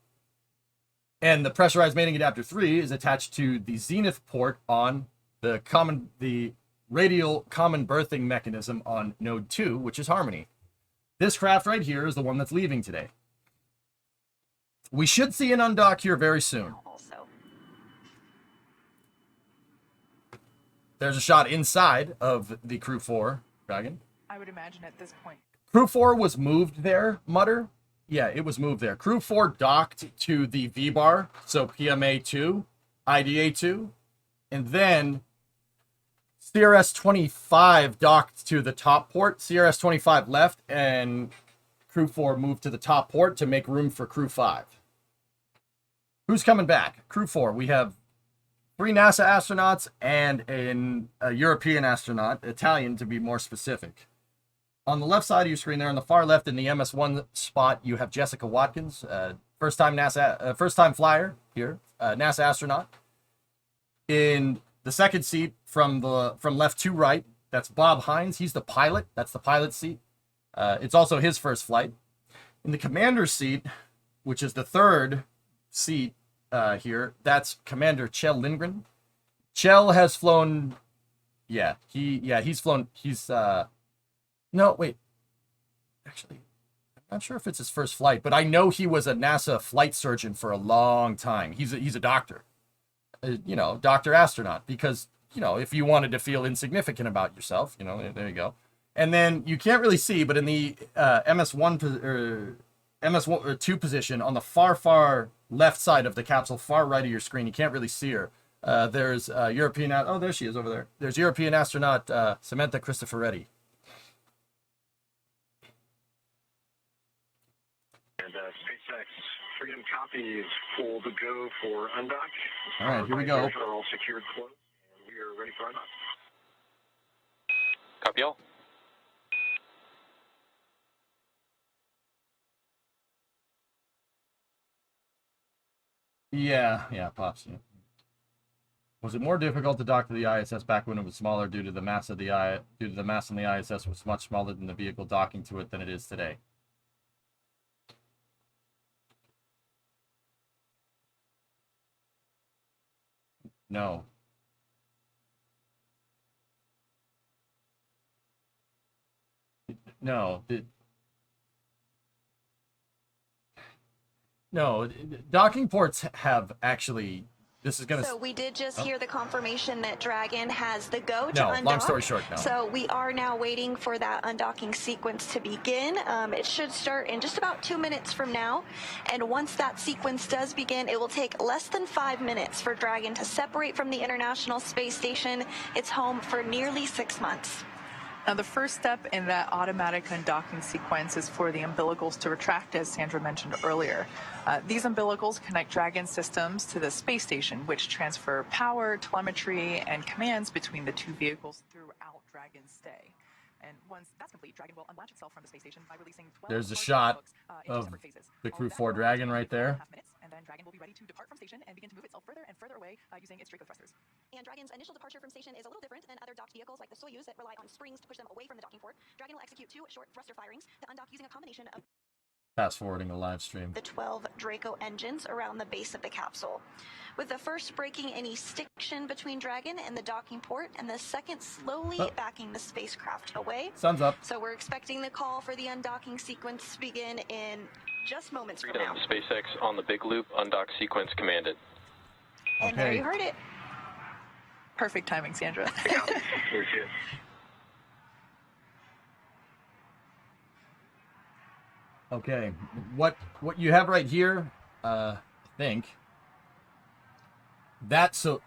And the Pressurized Mating Adapter 3 is attached to the Zenith port on the radial common berthing mechanism on node 2, which is Harmony. This craft right here is the one that's leaving today. We should see an undock here very soon. There's a shot inside of the Crew 4 Dragon. I would imagine at this point. Crew 4 was moved there, Mutter. Yeah, it was moved there. Crew 4 docked to the V-bar, so PMA-2, IDA-2, and then CRS-25 docked to the top port. CRS-25 left, and Crew 4 moved to the top port to make room for Crew 5. Who's coming back? Crew 4, we have 3 NASA astronauts and a European astronaut, Italian to be more specific. On the left side of your screen there, on the far left in the MS1 spot, you have Jessica Watkins, first-time flyer here, NASA astronaut. In the second seat from left to right, that's Bob Hines. He's the pilot. That's the pilot seat. It's also his first flight. In the commander's seat, which is the third seat here, that's Commander Kjell Lindgren. Kjell has flown, he's flown. No, wait. Actually, I'm not sure if it's his first flight, but I know he was a NASA flight surgeon for a long time. He's a doctor, doctor astronaut, because, if you wanted to feel insignificant about yourself, there you go. And then you can't really see, but in the MS1 or MS2 position on the far left side of the capsule, far right of your screen, you can't really see her. There's European, oh, there she is over there. There's European astronaut Samantha Cristoforetti. And SpaceX Freedom copy is full to go for undock. All right, here we go. Are all secured close, and we are ready for undock. Copy all. Yeah, Pops. Yeah. Was it more difficult to dock to the ISS back when it was smaller due to the mass on the ISS was much smaller than the vehicle docking to it than it is today? No. No. No. Docking ports have actually. This is gonna. So we did just hear the confirmation that Dragon has the go to no, undock. long story short, no. So we are now waiting for that undocking sequence to begin. It should start in just about 2 minutes from now. And once that sequence does begin, it will take less than 5 minutes for Dragon to separate from the International Space Station. It's home for nearly 6 months. Now, the first step in that automatic undocking sequence is for the umbilicals to retract, as Sandra mentioned earlier. These umbilicals connect Dragon systems to the space station, which transfer power, telemetry, and commands between the two vehicles throughout Dragon's stay. And once that's complete, Dragon will unlatch itself from the space station by releasing 12 There's a large shot books, of separate phases. the All Crew of that 4 will Dragon take right 4.5 there. minutes, and then Dragon will be ready to depart from station and begin to move itself further and further away using its Draco thrusters. And Dragon's initial departure from station is a little different than other docked vehicles like the Soyuz that rely on springs to push them away from the docking port. Dragon will execute 2 short thruster firings to undock using a combination of Fast forwarding the live stream. the 12 Draco engines around the base of the capsule, with the first breaking any stiction between Dragon and the docking port, and the second slowly backing the spacecraft away. Sun's up. So we're expecting the call for the undocking sequence to begin in just moments from Freedom, now. SpaceX on the big loop, undock sequence commanded. And there Okay. you heard it. Perfect timing, Sandra. Okay, what you have right here, I think. That's so.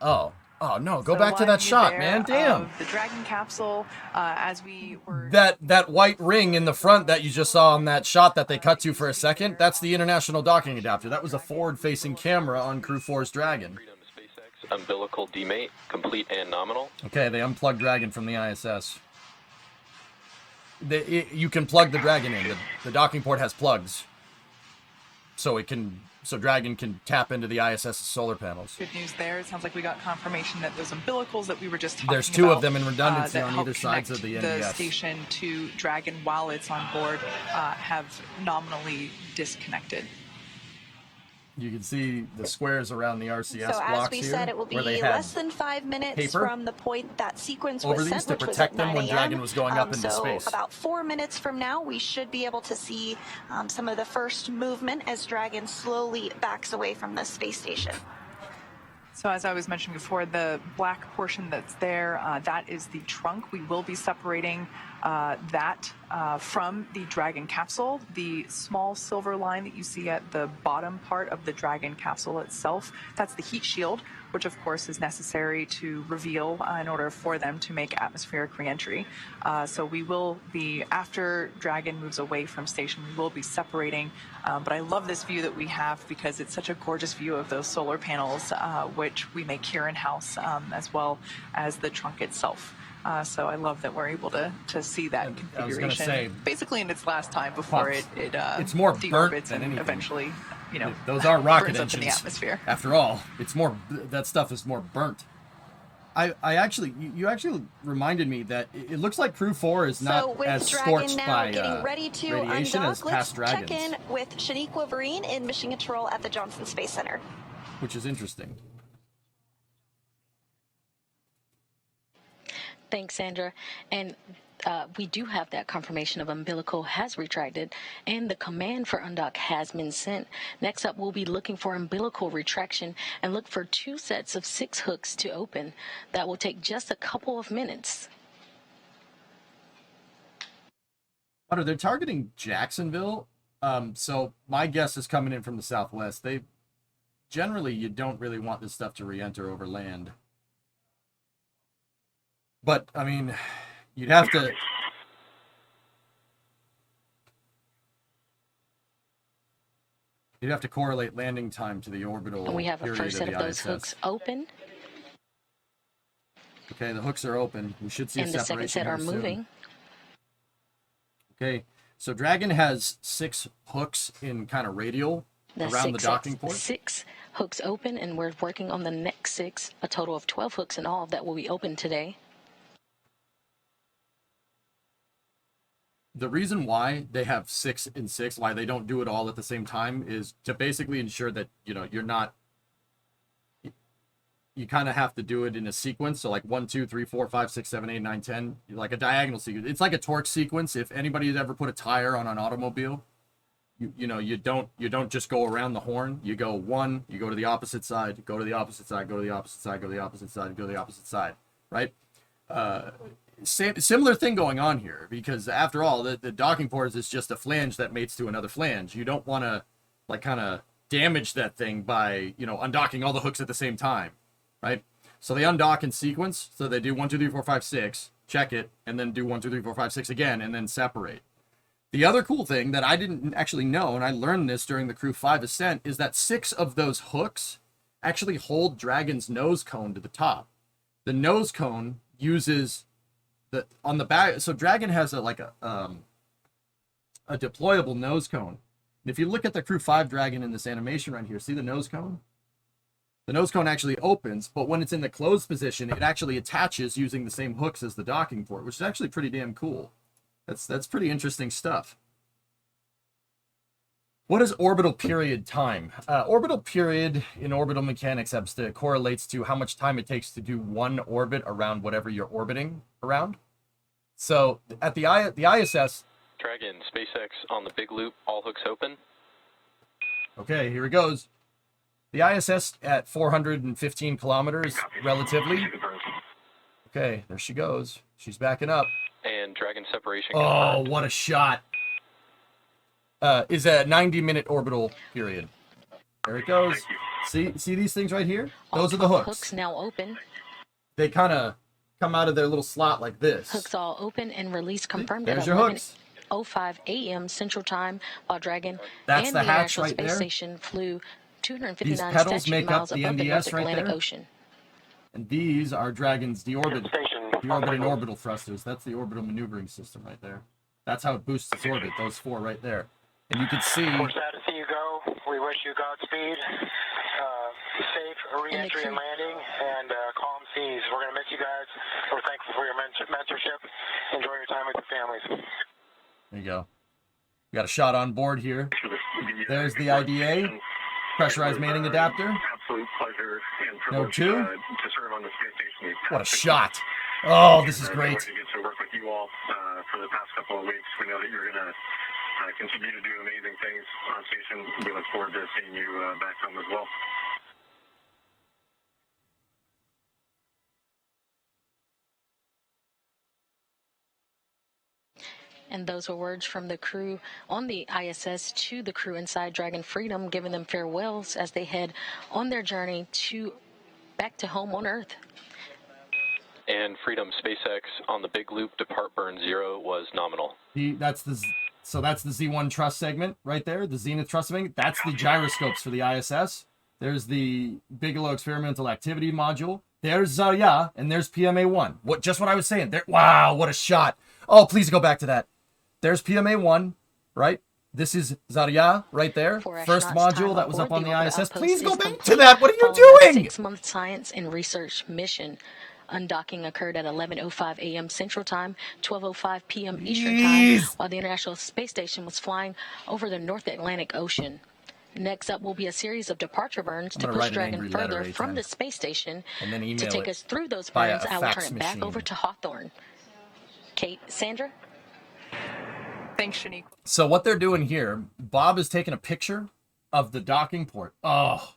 Oh no! Go So back to one that view shot, there man. Damn. of the Dragon capsule, as we were. That white ring in the front that you just saw on that shot that they cut to for a second, that's the international docking adapter. That was a forward-facing camera on Crew 4's Dragon. Freedom, SpaceX, umbilical demate, complete and nominal. Okay, they unplugged Dragon from the ISS. You can plug the Dragon in. The docking port has plugs, so Dragon can tap into the ISS's solar panels. Good news there. It sounds like we got confirmation that those umbilicals that we were just talking There's 2 about, of them in redundancy that on help either sides of connect the NDS. station to Dragon while it's on board have nominally disconnected. You can see the squares around the RCS So blocks as we here, said, it will be where they had less than 5 minutes paper from the point that sequence over was these sent, to which was protect at them 9 when a.m. Dragon was going up into so space. about 4 minutes from now, we should be able to see some of the first movement as Dragon slowly backs away from the space station. So as I was mentioning before, the black portion that's there, that is the trunk. We will be separating that from the Dragon capsule. The small silver line that you see at the bottom part of the Dragon capsule itself, that's the heat shield, which of course is necessary to reveal in order for them to make atmospheric reentry. So we will be, after Dragon moves away from station, we will be separating. But I love this view that we have because it's such a gorgeous view of those solar panels, which we make here in-house, as well as the trunk itself. So I love that we're able to see that configuration, I was gonna say, basically in its last time before Pops, it's more burnt deorbits than and anything. eventually, those are rocket burns up engines. in the atmosphere. After all, it's more, that stuff is more burnt. I actually, you actually reminded me that it looks like Crew 4 is So not with as Dragon scorched now by getting ready to radiation as undock, let's past Dragons, check in with Shaniqua Vereen in Mission Control at the Johnson Space Center. which is interesting. Thanks, Sandra. And we do have that confirmation of umbilical has retracted, and the command for undock has been sent. Next up, we'll be looking for umbilical retraction and look for 2 sets of 6 hooks to open. That will take just a couple of minutes. They're targeting Jacksonville. So my guess is coming in from the southwest. They generally, you don't really want this stuff to re-enter over land. But I mean, you'd have to. You'd have to correlate landing time to the orbital. And we have a period first set of of those ISS. hooks open. Okay, the hooks are open. We should see And a the separation second set are here soon. moving. Okay, so Dragon has 6 hooks in kind of radial around the docking port. 6 hooks open, and we're working on the next 6, a total of 12 hooks in all that will be open today. The reason why they have 6 and 6, why they don't do it all at the same time, is to basically ensure that, you know, you're not, you kind of have to do it in a sequence. So like 1, 2, 3, 4, 5, 6, 7, 8, 9, 10, like a diagonal sequence. It's like a torque sequence. If anybody's ever put a tire on an automobile, you know, you don't just go around the horn. You go 1, you go to the opposite side, go to the opposite side, go to the opposite side, go to the opposite side, go to the opposite side, right? Similar thing going on here, because after all, the docking port is just a flange that mates to another flange. You don't want to like kind of damage that thing by, you know, undocking all the hooks at the same time, right? So they undock in sequence. So they do 1, 2, 3, 4, 5, 6, check it, and then do 1, 2, 3, 4, 5, 6 again, and then separate. The other cool thing that I didn't actually know, and I learned this during the Crew 5 ascent, is that 6 of those hooks actually hold Dragon's nose cone to the top. The nose cone uses the on the back. So Dragon has a deployable nose cone. And if you look at the Crew 5 Dragon in this animation right here, see the nose cone? The nose cone actually opens, but when it's in the closed position, it actually attaches using the same hooks as the docking port, which is actually pretty damn cool. That's pretty interesting stuff. What is orbital period time? Orbital period in orbital mechanics correlates to how much time it takes to do one orbit around whatever you're orbiting around. So at the ISS... Dragon, SpaceX on the big loop, all hooks open. Okay, here it goes. The ISS at 415 kilometers, relatively. Okay, there she goes. She's backing up. And Dragon separation confirmed. confirmed. What a shot. Is a 90-minute orbital period. There it goes. See these things right here? Those are the hooks. Hooks now open. They kind of come out of their little slot like this. Hooks all open and release confirmed There's at your hooks. 11:05 a.m. Central Time, while Dragon That's and the the hatch International right Space there. Station flew 259 These pedals statute make up miles the above the NDS North right Atlantic there. Ocean. And these are Dragon's deorbit and orbital thrusters. That's the orbital maneuvering system right there. That's how it boosts its orbit, those 4 right there. And you can see... We're sad to see you go. We wish you Godspeed, safe re-entry and landing, and calm seas. We're going to miss you guys. We're thankful for your mentorship. Enjoy your time with your families. There you go. We got a shot on board here. There's the IDA, pressurized mating adapter. Absolute pleasure and Node privilege 2. To serve on the space station. What a shot. Oh, this is great. To get to work with you all for the past couple of weeks. We know that you're going to continue to do amazing things on station. We look forward to seeing you back home as well. And those were words from the crew on the ISS to the crew inside Dragon Freedom, giving them farewells as they head on their journey back to home on Earth. And Freedom SpaceX on the big loop, depart burn 0 was nominal. That's the Z1 thrust segment right there, the Zenith thrust segment. That's the gyroscopes for the ISS. There's the Bigelow Experimental Activity Module. There's Zarya, and there's PMA-1. Just what I was saying. Wow, what a shot. Oh, please go back to that. There's PMA-1, right? This is Zarya right there. First module that was up on the ISS. Please go back to that. What are you doing? 6-month science and research mission. Undocking occurred at 11:05 a.m. Central Time, 12:05 p.m. Eastern Time, while the International Space Station was flying over the North Atlantic Ocean. Next up will be a series of departure burns to gonna push write an Dragon angry letter, further from A10, the space station. and then To email take it us through those via burns, a I will fax turn it back machine. over to Hawthorne. Kate, Sandra? Thanks, Shanique. So what they're doing here, Bob is taking a picture of the docking port. Oh,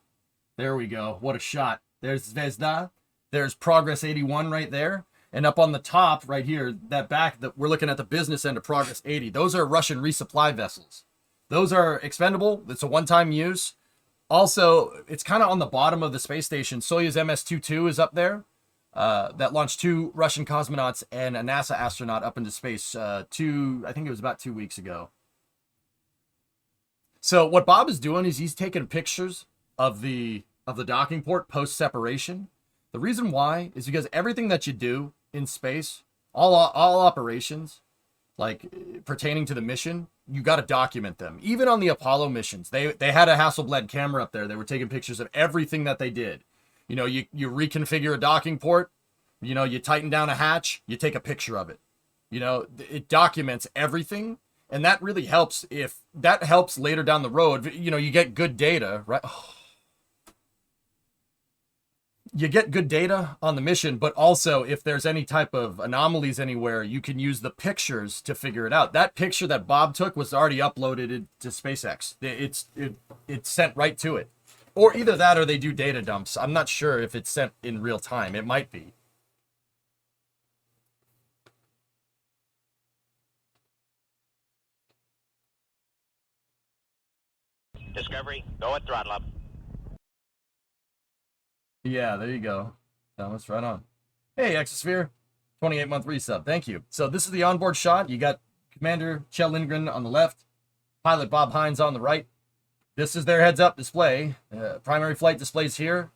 there we go. What a shot. There's Zvezda. There's Progress 81 right there. And up on the top right here, that back, that we're looking at the business end of Progress 80. Those are Russian resupply vessels. Those are expendable. It's a one-time use. Also, it's kind of on the bottom of the space station. Soyuz MS-22 is up there. That launched 2 Russian cosmonauts and a NASA astronaut up into space I think it was about 2 weeks ago. So what Bob is doing is he's taking pictures of the docking port post-separation. The reason why is because everything that you do in space, all operations, like pertaining to the mission, you got to document them. Even on the Apollo missions, they had a Hasselblad camera up there. They were taking pictures of everything that they did. You know, you reconfigure a docking port, you know, you tighten down a hatch, you take a picture of it. You know, it documents everything, and that really helps. If that helps later down the road, you know, you get good data, right? You get good data on the mission, but also if there's any type of anomalies anywhere, you can use the pictures to figure it out. That picture that Bob took was already uploaded to SpaceX. It's sent right to it. Or either that or they do data dumps. I'm not sure if it's sent in real time. It might be. Discovery, go at throttle up. Yeah, there you go. Thomas, right on. Hey, Exosphere. 28-month resub. Thank you. So this is the onboard shot. You got Commander Kjell Lindgren on the left, pilot Bob Hines on the right. This is their heads-up display. Primary flight displays here.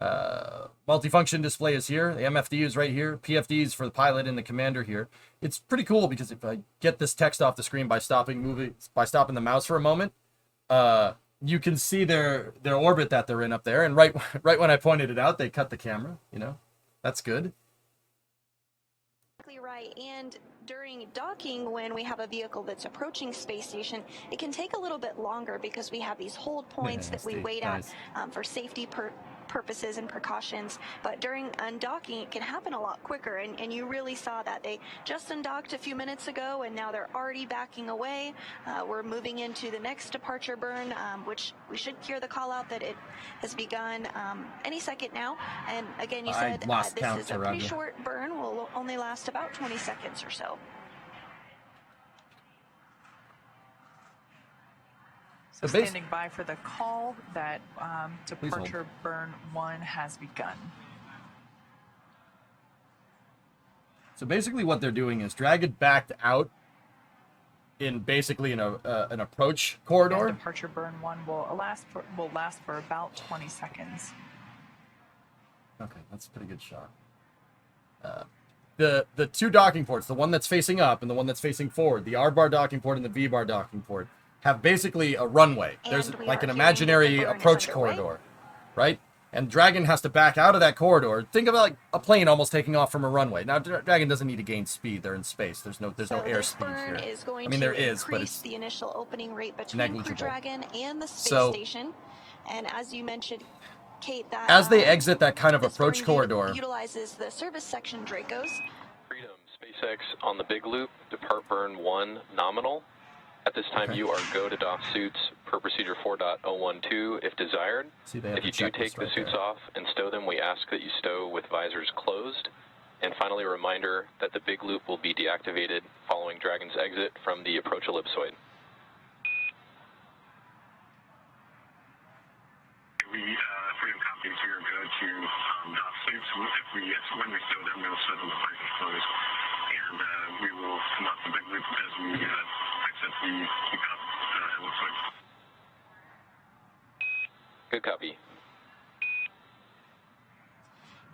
Multifunction display is here. The MFD is right here. PFD is for the pilot and the commander here. It's pretty cool because if I get this text off the screen by stopping the mouse for a moment, you can see their orbit that they're in up there. And right when I pointed it out, they cut the camera. You know, that's good. Right, and during docking, when we have a vehicle that's approaching space station, it can take a little bit longer because we have these hold points that we wait at for safety purposes and precautions. But during undocking, it can happen a lot quicker, and you really saw that. They just undocked a few minutes ago, and now they're already backing away. We're moving into the next departure burn, which we should hear the call out that it has begun any second now. And again, you said this is a pretty short burn, will only last about 20 seconds or so. So standing by for the call that departure burn 1 has begun. So basically what they're doing is Dragon backed out in basically an approach corridor. And departure burn 1 will last for about 20 seconds. Okay, that's a pretty good shot. The 2 docking ports, the one that's facing up and the one that's facing forward, the R-bar docking port and the V-bar docking port, have basically a runway. There's like an imaginary approach corridor, right? And Dragon has to back out of that corridor. Think about like a plane almost taking off from a runway. Now, Dragon doesn't need to gain speed. They're in space. There's no airspeed here. I mean, there is, but it's the initial opening rate between Crew Dragon and the space station. And as you mentioned, Kate, that as they exit that kind of approach corridor, utilizes the service section Dracos. Freedom, SpaceX on the big loop, depart burn 1 nominal. At this time, you are go to dock suits per procedure 4.012 if desired. If you do take the suits off and stow them, we ask that you stow with visors closed. And finally, a reminder that the big loop will be deactivated following Dragon's exit from the approach ellipsoid. Freedom copies, we are good to dock suits. When we stow them, we'll set them the visors closed. And we will come off the big loop as we exit the ellipsoid. Good copy.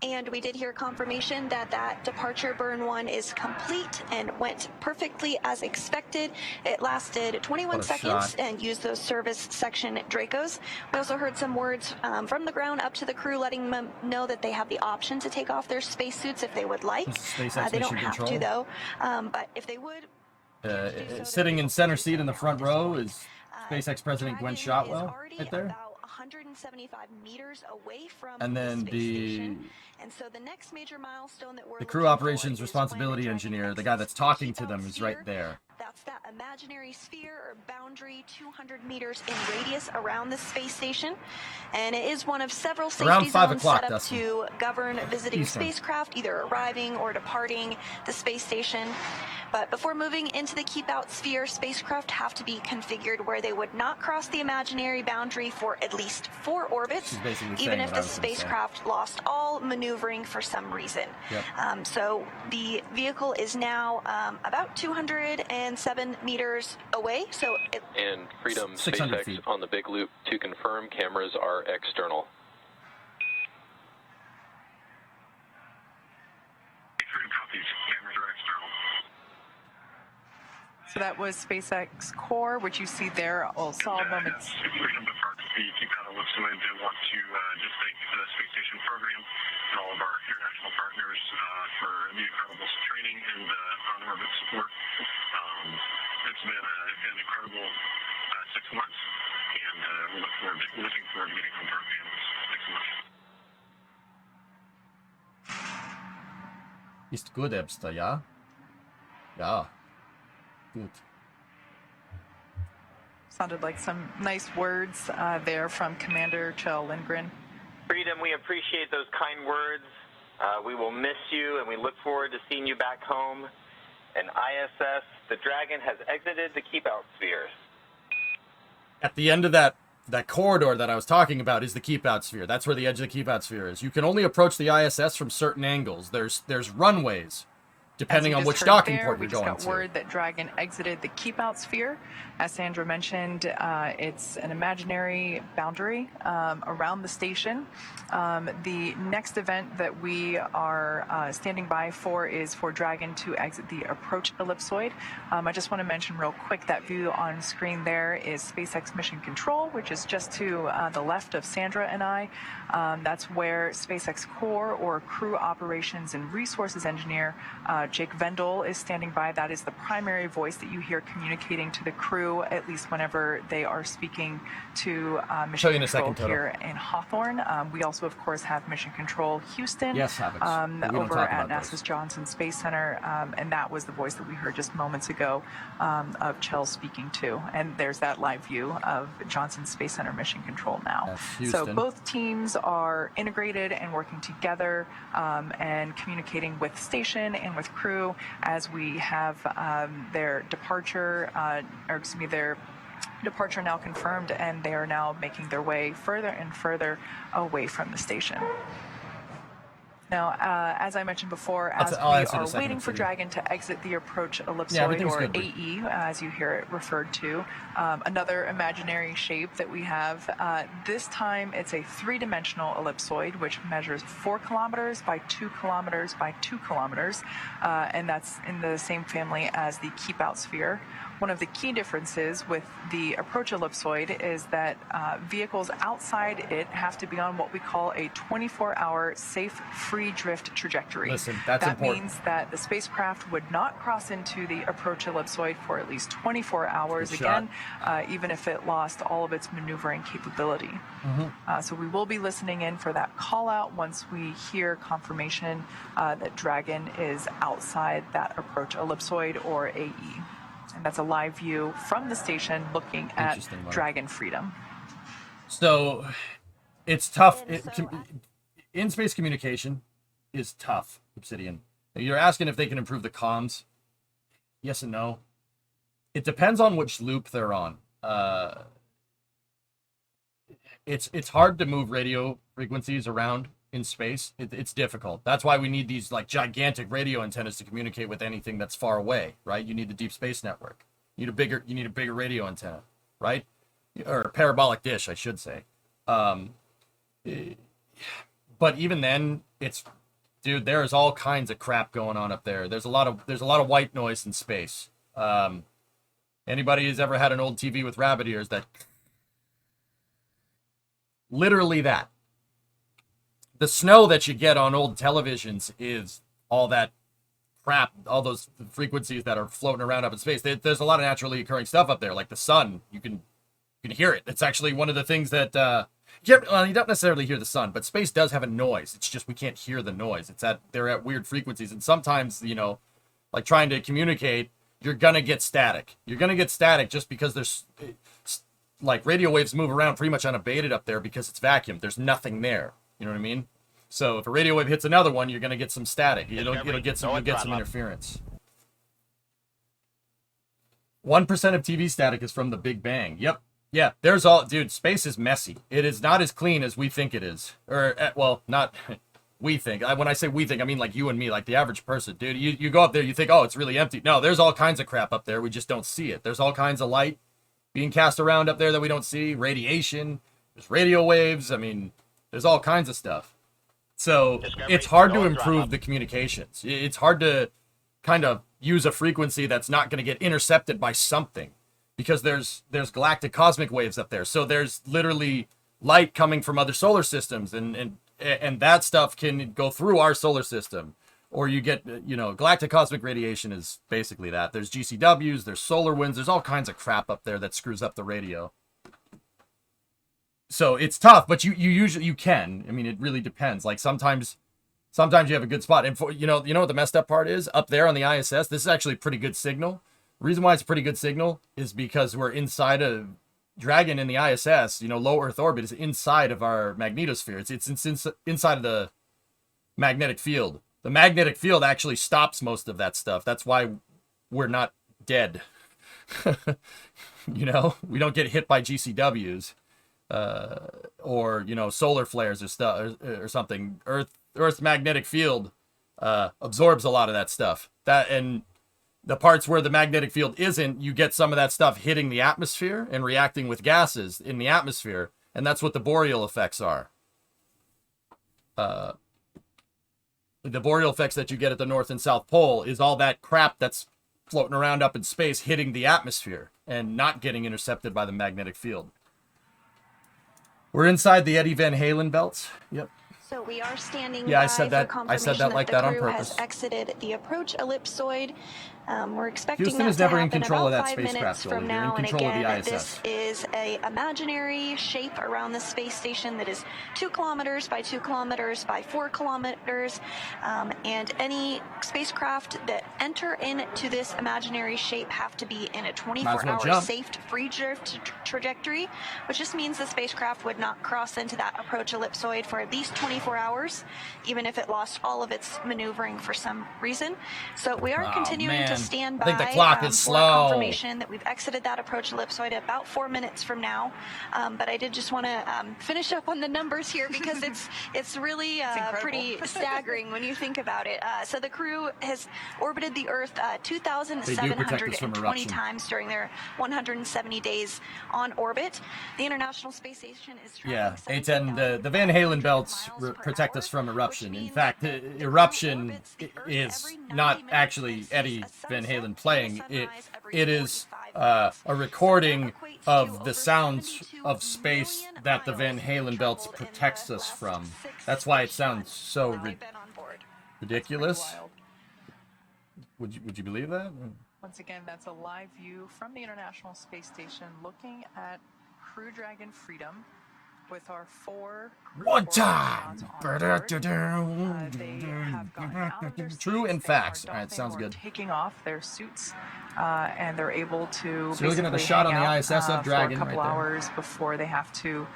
And we did hear confirmation that that departure burn 1 is complete and went perfectly as expected. It lasted 21 seconds and used those service section Dracos. We also heard some words from the ground up to the crew letting them know that they have the option to take off their spacesuits if they would like. They don't have to though, but if they would. Sitting in center seat in the front row is SpaceX President Gwen Shotwell right there. About 175 meters away from And then the space station. And so the next major milestone that we're the crew looking operations for is responsibility when the Dragon engineer, the guy that's exits talking the to them, keep-out is right sphere. there. That's that imaginary sphere or boundary 200 meters in radius around the space station. And it is one of several Around safety 5 zones o'clock, set up Dustin. to govern visiting Eastern. spacecraft either arriving or departing the space station. But before moving into the keep-out sphere, spacecraft have to be configured where they would not cross the imaginary boundary for at least 4 orbits, even if the spacecraft lost all maneuvering for some reason. Yep. So the vehicle is now about 207 meters away. So And Freedom 600 SpaceX feet. on the big loop to confirm cameras are external. Freedom copies. Cameras are external. So that was SpaceX Core, which you see there. All saw moments. Freedom departs the keep-out ellipsoid. They want to just thank the space station program and all of our international partners for the incredible training and on-orbit support. It's been an incredible 6 months, and we're looking forward to getting home to our families. Thanks so much. Ist gut, Ebster, ja? Ja. Gut. Sounded like some nice words there from Commander Kjell Lindgren. Freedom, we appreciate those kind words. We will miss you, and we look forward to seeing you back home. And ISS, the Dragon has exited the keep-out sphere. At the end of that corridor that I was talking about is the keep-out sphere. That's where the edge of the keep-out sphere is. You can only approach the ISS from certain angles. There's runways, depending on which docking port you're going to. We just got word that Dragon exited the keep-out sphere. As Sandra mentioned, it's an imaginary boundary around the station. The next event that we are standing by for is for Dragon to exit the approach ellipsoid. I just want to mention real quick that view on screen there is SpaceX Mission Control, which is just to the left of Sandra and I. That's where SpaceX Core, or Crew Operations and Resources Engineer, Jake Vendel is standing by. That is the primary voice that you hear communicating to the crew, at least whenever they are speaking to Mission Control here in Hawthorne. We also, of course, have Mission Control Houston over at NASA's Johnson Space Center, and that was the voice that we heard just moments ago of Kjell speaking to. And there's that live view of Johnson Space Center Mission Control now. So both teams are integrated and working together and communicating with station and with crew as we have their departure now confirmed, and they are now making their way further and further away from the station. Now, as I mentioned before, as we are waiting for Dragon to exit the approach ellipsoid, or AE, as you hear it referred to, another imaginary shape that we have. This time, it's a 3-dimensional ellipsoid, which measures 4 kilometers by 2 kilometers by 2 kilometers, and that's in the same family as the keep-out sphere. One of the key differences with the approach ellipsoid is that vehicles outside it have to be on what we call a 24-hour safe free drift trajectory. Listen, that's that important. means that the spacecraft would not cross into the approach ellipsoid for at least 24 hours again, even if it lost all of its maneuvering capability. So we will be listening in for that call out once we hear confirmation that Dragon is outside that approach ellipsoid, or AE. And that's a live view from the station looking at Dragon Freedom. So it's tough. In-space communication is tough, Obsidian. You're asking if they can improve the comms. Yes and no. It depends on which loop they're on. It's hard to move radio frequencies around in space. It's difficult. That's why we need these like gigantic radio antennas to communicate with anything that's far away, right? You need the deep space network. You need a bigger radio antenna, right? Or a parabolic dish, I should say. But even then, dude, there's all kinds of crap going on up there. There's a lot of white noise in space. Anybody who's ever had an old TV with rabbit ears, that literally that. The snow that you get on old televisions is all that crap, all those frequencies that are floating around up in space. There's a lot of naturally occurring stuff up there, like the sun. You can You can hear it. It's actually one of the things that you don't necessarily hear the sun, but space does have a noise. It's just we can't hear the noise. They're at weird frequencies, and sometimes, you know, like trying to communicate, you're gonna get static. You're gonna get static just because there's like radio waves move around pretty much unabated up there because it's vacuum. There's nothing there. You know what I mean? So if a radio wave hits another one, you're gonna get some static. You'll get some interference. 1% of TV static is from the Big Bang. Yep. Yeah, there's all, dude, space is messy. It is not as clean as we think it is. Or, well, not we think. When I say we think, I mean like you and me, like the average person. Dude, you go up there, you think, oh, it's really empty. No, there's all kinds of crap up there. We just don't see it. There's all kinds of light being cast around up there that we don't see. Radiation. There's radio waves. I mean, there's all kinds of stuff. So it's hard to improve the communications. It's hard to kind of use a frequency that's not going to get intercepted by something. Because there's galactic cosmic waves up there. So there's literally light coming from other solar systems, and that stuff can go through our solar system. Or you get, you know, galactic cosmic radiation is basically that. There's GCWs, there's solar winds, there's all kinds of crap up there that screws up the radio. So it's tough, but you can. I mean, it really depends. Like sometimes you have a good spot. And for, you know what the messed up part is? Up there on the ISS, this is actually a pretty good signal. The reason why it's a pretty good signal is because we're inside of Dragon in the ISS, you know, low Earth orbit is inside of our magnetosphere. It's inside of the magnetic field. The magnetic field actually stops most of that stuff. That's why we're not dead. You know, we don't get hit by GCWs or, you know, solar flares or stuff or something. Earth's magnetic field absorbs a lot of that stuff. And the parts where the magnetic field isn't, you get some of that stuff hitting the atmosphere and reacting with gases in the atmosphere. And that's what the boreal effects are. The boreal effects that you get at the North and South Pole is all that crap that's floating around up in space hitting the atmosphere and not getting intercepted by the magnetic field. We're inside the Eddie Van Halen belts. Yep. So we are standing by I said that like that on purpose. Has exited the approach ellipsoid. We're expecting Houston that is to never in happen control about of that 5 minutes spacecraft. from They're now. in control and again, of the ISS. This is a imaginary shape around the space station that is 2 kilometers by 2 kilometers by 4 kilometers. And any spacecraft that enter into this imaginary shape have to be in a 24-hour safe free drift trajectory, which just means the spacecraft would not cross into that approach ellipsoid for at least 24 hours, even if it lost all of its maneuvering for some reason. So we are continuing to stand by. I think the clock is slow. Confirmation that we've exited that approach ellipsoid about 4 minutes from now. But I did just want to finish up on the numbers here because it's really pretty staggering when you think about it. So the crew has orbited the Earth 2,720 times during their 170 days on orbit. The International Space Station is A10, the Van Halen belts protect us from eruption. In fact, eruption is not actually Eddie Van Halen playing. It is a recording of the sounds of space that the Van Halen belts protects us from. That's why it sounds so ridiculous. Would you believe that? Once again, that's a live view from the International Space Station looking at Crew Dragon Freedom with our 4 one time. True and facts. All right, sounds good. Taking off their suits, and they're able to. So you're looking at the shot on the ISS of Dragon for a couple right hours before they have to,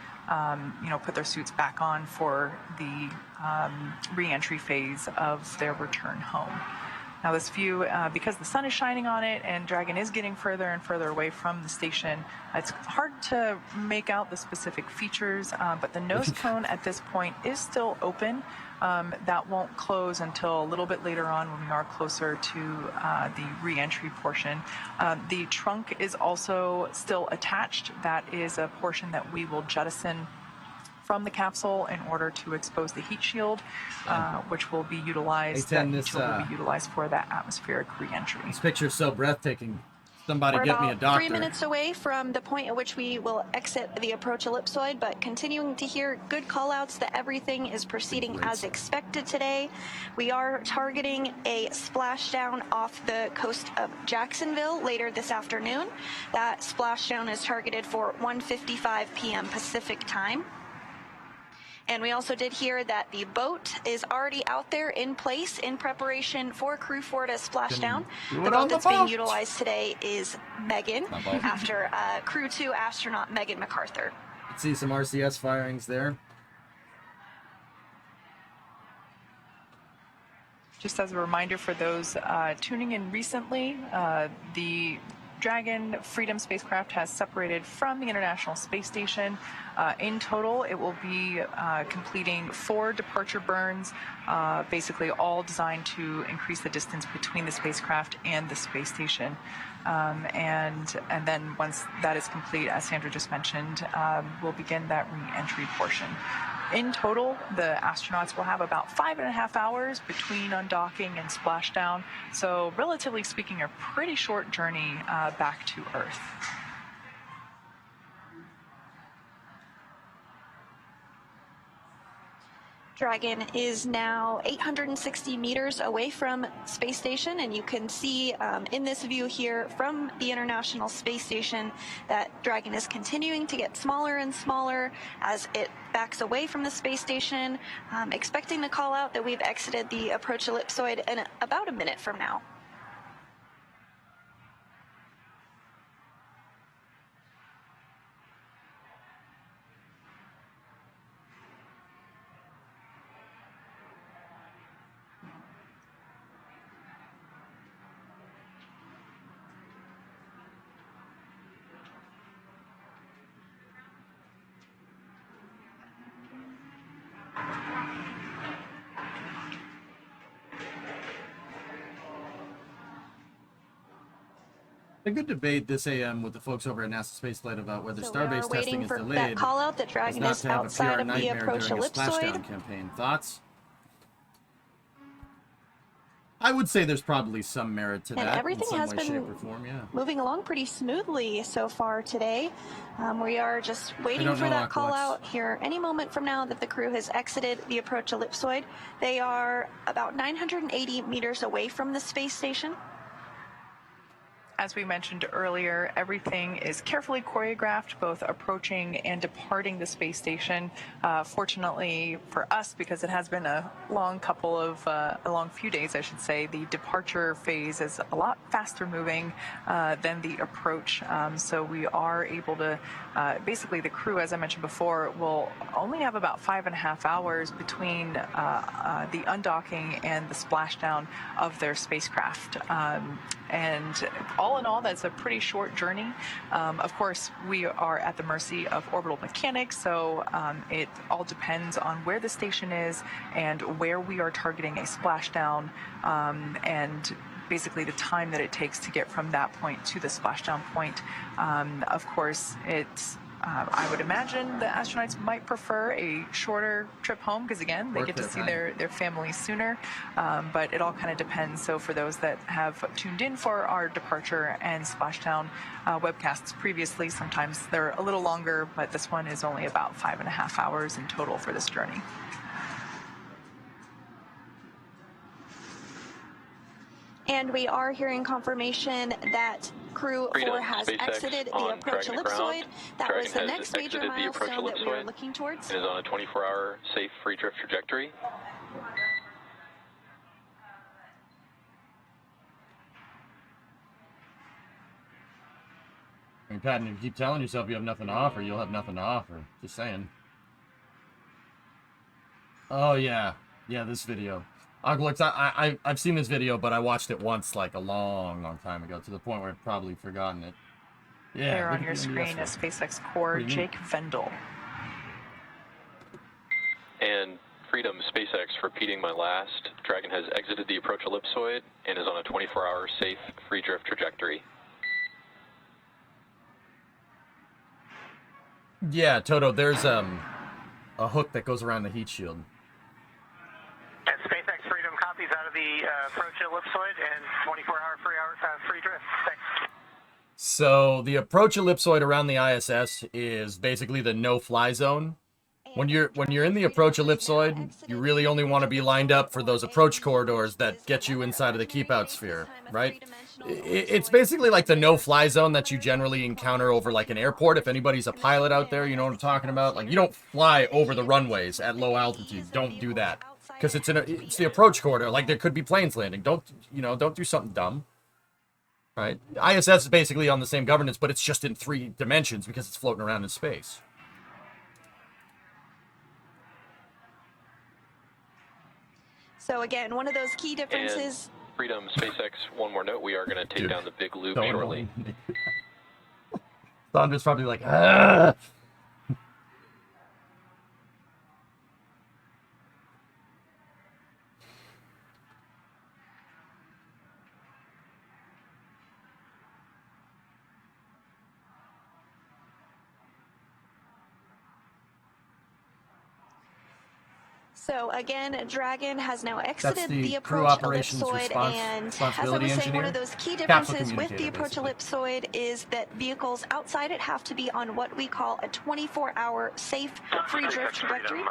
put their suits back on for the re-entry phase of their return home. Now this view, because the sun is shining on it and Dragon is getting further and further away from the station, it's hard to make out the specific features, but the nose cone at this point is still open. That won't close until a little bit later on when we are closer to the re-entry portion. The trunk is also still attached. That is a portion that we will jettison from the capsule in order to expose the heat shield, which will be utilized. That heat shield will be utilized for that atmospheric re-entry. This picture is so breathtaking. Somebody We're get me a about doctor. 3 minutes away from the point at which we will exit the approach ellipsoid, but continuing to hear good call-outs that everything is proceeding as expected today. We are targeting a splashdown off the coast of Jacksonville later this afternoon. That splashdown is targeted for 1:55 p.m. Pacific time. And we also did hear that the boat is already out there in place in preparation for Crew 4 to splash down. The boat that's being utilized today is Megan, after Crew 2 astronaut Megan MacArthur. Let's see some RCS firings there. Just as a reminder for those tuning in recently, the Dragon Freedom spacecraft has separated from the International Space Station. In total, it will be completing 4 departure burns, basically all designed to increase the distance between the spacecraft and the space station. And then once that is complete, as Sandra just mentioned, we'll begin that re-entry portion. In total, the astronauts will have about 5.5 hours between undocking and splashdown. So relatively speaking, a pretty short journey back to Earth. Dragon is now 860 meters away from space station, and you can see in this view here from the International Space Station that Dragon is continuing to get smaller and smaller as it backs away from the space station, expecting to call out that we've exited the approach ellipsoid in about a minute from now. A good debate this AM with the folks over at NASA Spaceflight about whether Starbase testing is delayed. That call out that Dragon not is to have outside a of PR the nightmare approach during a ellipsoid. splashdown campaign. Thoughts? I would say there's probably some merit to And that everything in some has way, been shape, or form. Yeah. moving along pretty smoothly so far today. We are just waiting for that call out here any moment from now that the crew has exited the approach ellipsoid. They are about 980 meters away from the space station. As we mentioned earlier, everything is carefully choreographed, both approaching and departing the space station. Fortunately for us, because it has been a long few days, I should say, the departure phase is a lot faster moving than the approach. So we are able to, basically the crew, as I mentioned before, will only have about 5.5 hours between the undocking and the splashdown of their spacecraft. And all in all, that's a pretty short journey. Of course, we are at the mercy of orbital mechanics, so it all depends on where the station is and where we are targeting a splashdown, and basically the time that it takes to get from that point to the splashdown point. Of course, it's I would imagine the astronauts might prefer a shorter trip home because, again, they get to see their families sooner. But it all kind of depends. So for those that have tuned in for our departure and splashdown webcasts previously, sometimes they're a little longer, but this one is only about 5.5 hours in total for this journey. And we are hearing confirmation that Crew 4 has exited the approach ellipsoid. That was the next major milestone that we were looking towards. It is on a 24-hour safe free drift trajectory. I mean, Patton, if you keep telling yourself you have nothing to offer, you'll have nothing to offer. Just saying. Oh, yeah. Yeah, this video. I've seen this video, but I watched it once, like, a long time ago, to the point where I've probably forgotten it. Yeah. There on your screen is SpaceX core Jake Vendel. And Freedom SpaceX, repeating my last, Dragon has exited the approach ellipsoid and is on a 24-hour safe free drift trajectory. Yeah, Toto, there's a hook that goes around the heat shield. And SpaceX Freedom copies out of the approach ellipsoid and 24-hour free drift. Thanks. So the approach ellipsoid around the ISS is basically the no-fly zone. When you're in the approach ellipsoid, you really only want to be lined up for those approach corridors that get you inside of the keep-out sphere, right? It's basically like the no-fly zone that you generally encounter over like an airport. If anybody's a pilot out there, you know what I'm talking about. Like you don't fly over the runways at low altitude. Don't do that because it's the approach corridor. Like there could be planes landing. Don't do something dumb. Right? ISS is basically on the same governance, but it's just in 3 dimensions because it's floating around in space. So again, one of those key differences. And Freedom, SpaceX, one more note, we are going to take down the big loop shortly. Sandra's probably like, ah! So again, Dragon has now exited the the crew approach operations ellipsoid, and as I responsibility was saying, engineer. one of those key Capsule differences with the communicator, approach ellipsoid is that vehicles outside it have to be on what we call a 24-hour safe free drift trajectory.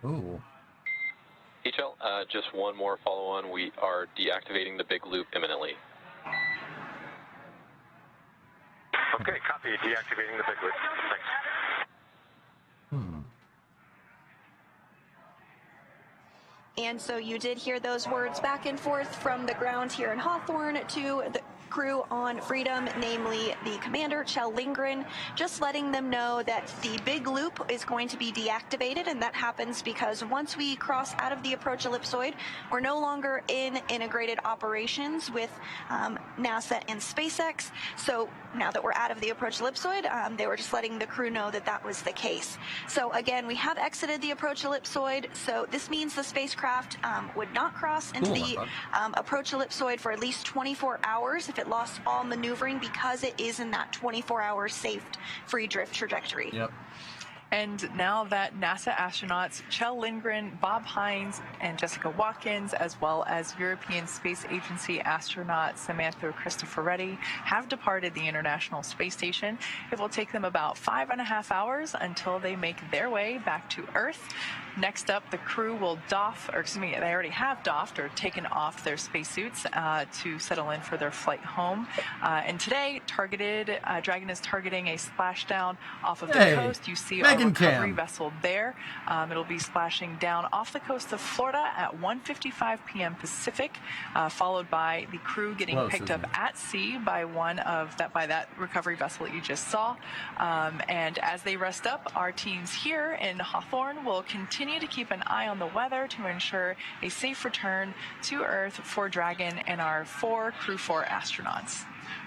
Ooh. HL, just one more follow-on. We are deactivating the big loop imminently. Okay, copy. Deactivating the big loop. Thanks. And so you did hear those words back and forth from the ground here in Hawthorne to the crew on Freedom, namely the commander, Kjell Lindgren, just letting them know that the big loop is going to be deactivated, and that happens because once we cross out of the approach ellipsoid, we're no longer in integrated operations with NASA and SpaceX. So now that we're out of the approach ellipsoid, they were just letting the crew know that that was the case. So again, we have exited the approach ellipsoid, so this means the spacecraft would not cross into the approach ellipsoid for at least 24 hours if it lost all maneuvering, because it is in that 24-hour safe free drift trajectory. Yep. And now that NASA astronauts Kjell Lindgren, Bob Hines, and Jessica Watkins, as well as European Space Agency astronaut Samantha Cristoforetti, have departed the International Space Station, it will take them about 5.5 hours until they make their way back to Earth. Next up, the crew will doff, or excuse me, they already have doffed or taken off their spacesuits to settle in for their flight home. And today, Dragon is targeting a splashdown off of the coast. You see our recovery vessel there. It'll be splashing down off the coast of Florida at 1:55 p.m. Pacific, followed by the crew getting picked up at sea by that recovery vessel that you just saw. And as they rest up, our teams here in Hawthorne will continue to keep an eye on the weather to ensure a safe return to Earth for Dragon and our Crew 4 astronauts.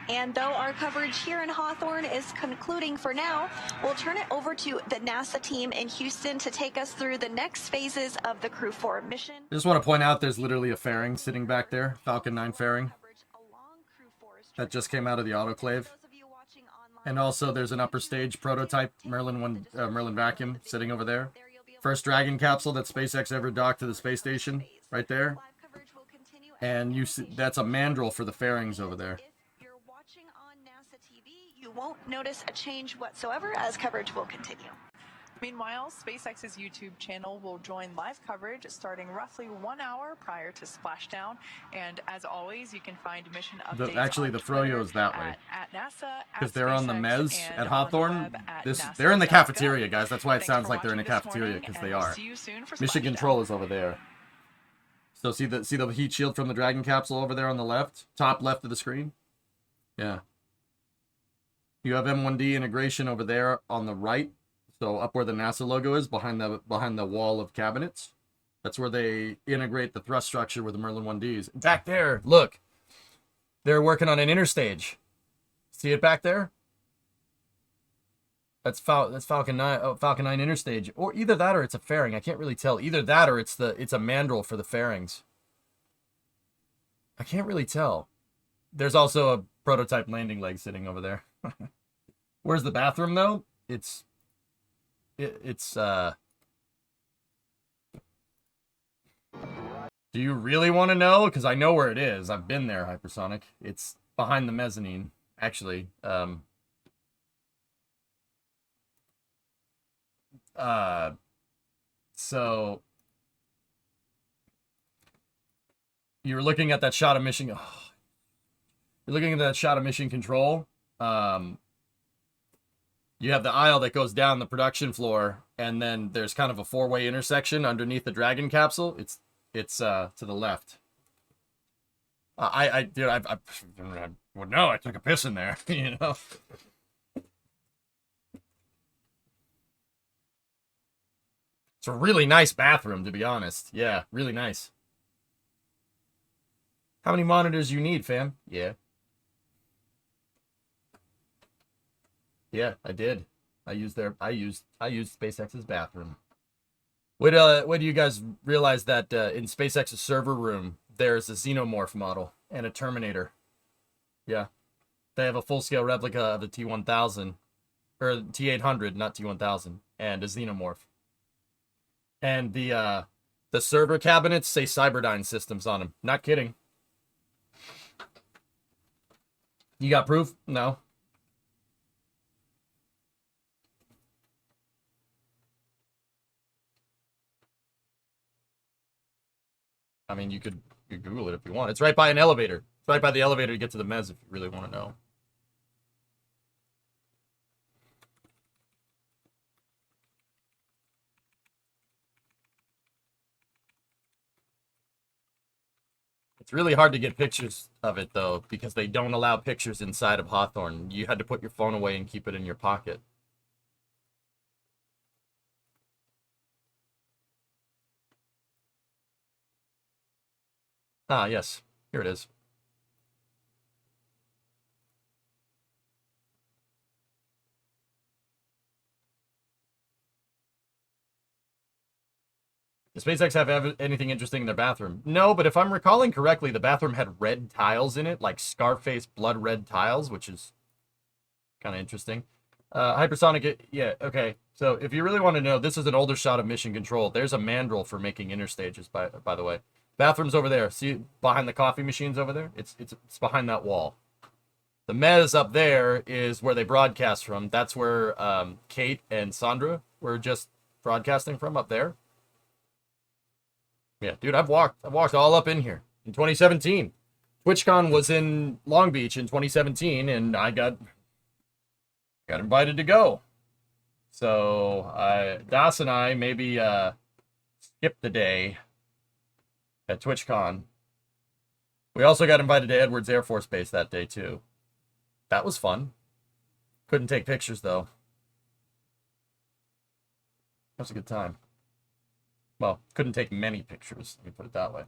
And though our coverage here in Hawthorne is concluding for now, we'll turn it over to the NASA team in Houston to take us through the next phases of the Crew 4 mission. I just want to point out there's literally a fairing sitting back there, Falcon 9 fairing, that just came out of the autoclave. And also there's an upper stage prototype Merlin vacuum sitting over there. First Dragon capsule that SpaceX ever docked to the space station, right there. And you see, that's a mandrel for the fairings over there. If you're watching on NASA TV, you won't notice a change whatsoever as coverage will continue. Meanwhile, SpaceX's YouTube channel will join live coverage starting roughly 1 hour prior to splashdown. And as always, you can find mission updates. Actually, the Froyo is that way. At NASA, because they're on the Mez at Hawthorne. They're in the cafeteria, guys. That's why it sounds like they're in a cafeteria, because they are. Mission control is over there. So see the heat shield from the Dragon capsule over there on the left, top left of the screen. Yeah. You have M1D integration over there on the right. So up where the NASA logo is, behind the wall of cabinets, that's where they integrate the thrust structure with the Merlin 1Ds. Back there, look, they're working on an interstage. See it back there? That's Falcon 9. Falcon 9 interstage, or either that or it's a fairing. I can't really tell. Either that or it's a mandrel for the fairings. I can't really tell. There's also a prototype landing leg sitting over there. Where's the bathroom though? It's do you really want to know? Because I know where it is. I've been there, Hypersonic. It's behind the mezzanine, actually. So you're looking at that shot of mission. You're looking at that shot of mission control. You have the aisle that goes down the production floor, and then there's kind of a four-way intersection underneath the Dragon capsule. It's to the left. I would know. I took a piss in there, you know. It's a really nice bathroom, to be honest. Yeah, really nice. How many monitors you need, fam? Yeah. Yeah, I did. I used SpaceX's bathroom. When do you guys realize that in SpaceX's server room there's a xenomorph model and a Terminator? Yeah. They have a full-scale replica of the T-1000 or T-800, not T-1000, and a xenomorph. And the server cabinets say Cyberdyne systems on them. Not kidding. You got proof? No. I mean, you could Google it if you want. It's right by an elevator. It's right by the elevator to get to the mez if you really want to know. It's really hard to get pictures of it, though, because they don't allow pictures inside of Hawthorne. You had to put your phone away and keep it in your pocket. Ah, yes. Here it is. Does SpaceX have anything interesting in their bathroom? No, but if I'm recalling correctly, the bathroom had red tiles in it, like Scarface blood red tiles, which is kind of interesting. Hypersonic, yeah, okay. So if you really want to know, this is an older shot of Mission Control. There's a mandrel for making interstages, by the way. Bathroom's over there. See behind the coffee machines over there? It's behind that wall. The mez up there is where they broadcast from. That's where Kate and Sandra were just broadcasting from, up there. Yeah, dude, I've walked all up in here in 2017. TwitchCon was in Long Beach in 2017, and I got invited to go. So Das and I maybe skipped the day at TwitchCon. We also got invited to Edwards Air Force Base that day too. That was fun. Couldn't take pictures though. That was a good time. Well, couldn't take many pictures, let me put it that way.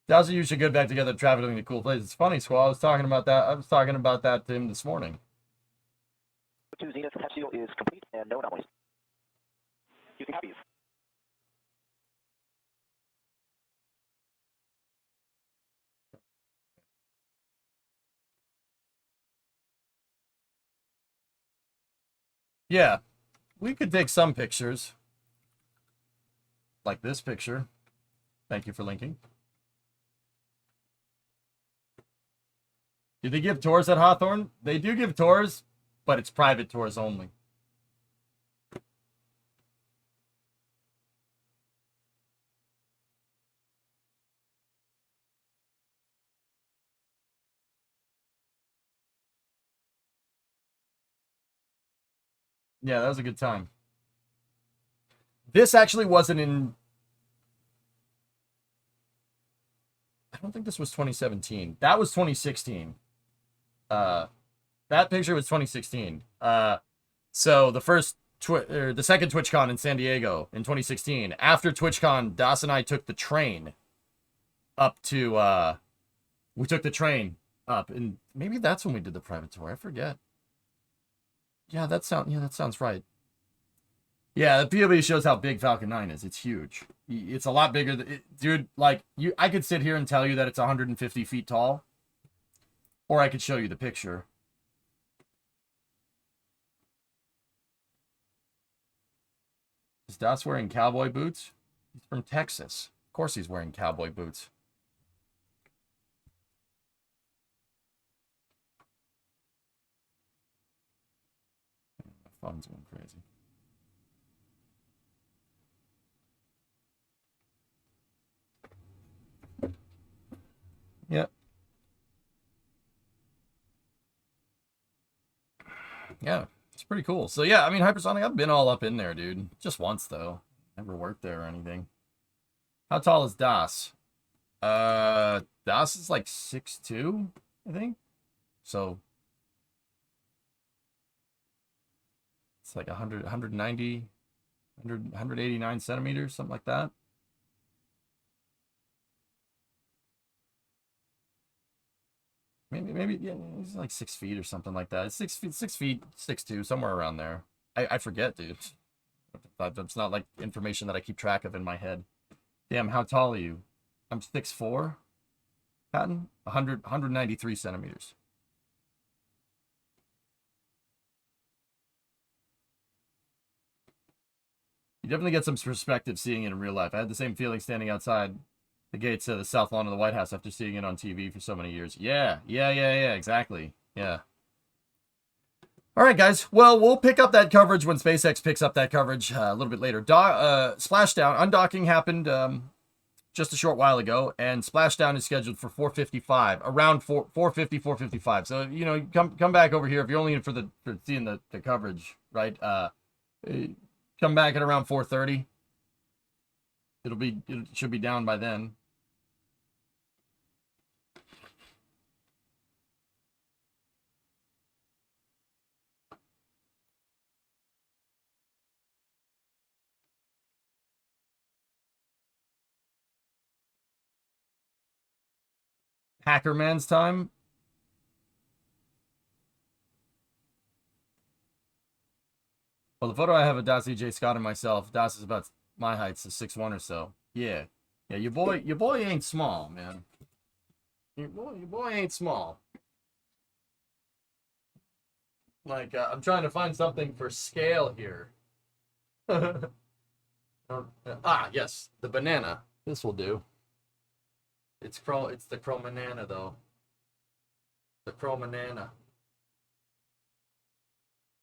Dowsy, you should get back together traveling to cool places. It's funny, Squall. I was talking about that to him this morning. 2 Zenith capsule is complete and no anomalies. You can copy. Yeah, we could take some pictures. Like this picture. Thank you for linking. Do they give tours at Hawthorne? They do give tours, but it's private tours only. Yeah, that was a good time. This actually wasn't in... I don't think this was 2017. That was 2016. That picture was 2016. So the second TwitchCon in San Diego in 2016. After TwitchCon, Das and I took the train up to... we took the train up, and maybe that's when we did the private tour. I forget. Yeah, that sounds right. Yeah, the POV shows how big Falcon 9 is. It's huge. It's a lot bigger. Dude, like, I could sit here and tell you that it's 150 feet tall. Or I could show you the picture. Is Das wearing cowboy boots? He's from Texas. Of course he's wearing cowboy boots. Phone's going crazy. Yep. Yeah, it's pretty cool. So yeah, I mean, hypersonic, I've been all up in there, dude. Just once though. Never worked there or anything. How tall is Das? Das is like 6'2", I think. So it's like 100, 190, 100, 189 centimeters, something like that. Maybe yeah, it's like 6 feet or something like that. It's 6 feet, 6'2", somewhere around there. I forget, dude. That's not like information that I keep track of in my head. Damn, how tall are you? I'm 6'4", Patton. 193 centimeters. You definitely get some perspective seeing it in real life. I had the same feeling standing outside the gates of the South Lawn of the White House after seeing it on TV for so many years. Yeah, exactly. Yeah. All right, guys. Well, we'll pick up that coverage when SpaceX picks up that coverage a little bit later. Splashdown, undocking happened just a short while ago, and splashdown is scheduled for 4:55, around 4:50, 4:55. So, you know, come back over here if you're only in for seeing the coverage, right? Come back at around 4:30. It should be down by then. Hackerman's time. Well, the photo I have of Das EJ Scott and myself, Das is about my height, so 6'1" or so. Yeah. Yeah, your boy ain't small, man. Your boy ain't small. Like, I'm trying to find something for scale here. Yes, the banana. This will do. It's the Cromanana, though. The Cromanana.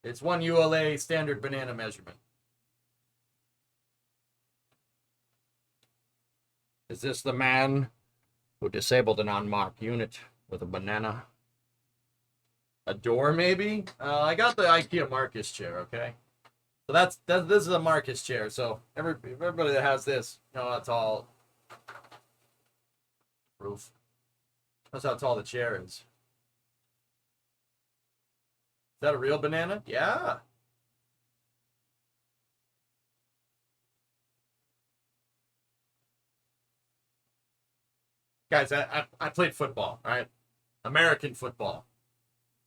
It's 1 ULA standard banana measurement. Is this the man who disabled an unmarked unit with a banana? A door, maybe? I got the IKEA Marcus chair, okay? So this is a Marcus chair. So everybody that has this, you know how tall roof. That's how tall the chair is. Is that a real banana? Yeah. Guys, I played football, all right? American football.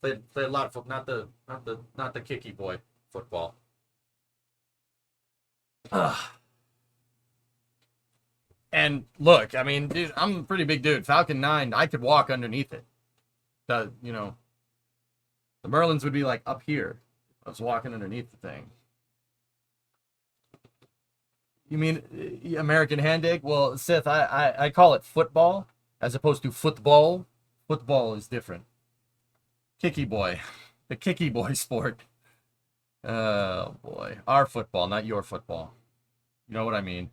Played a lot of football, not the kicky boy football. And look, I mean, dude, I'm a pretty big dude. Falcon 9, I could walk underneath it. The Merlins would be like up here. I was walking underneath the thing. You mean American hand egg? Well, Sith, I call it football as opposed to football. Football is different. Kicky boy. The kicky boy sport. Oh, boy. Our football, not your football. You know what I mean?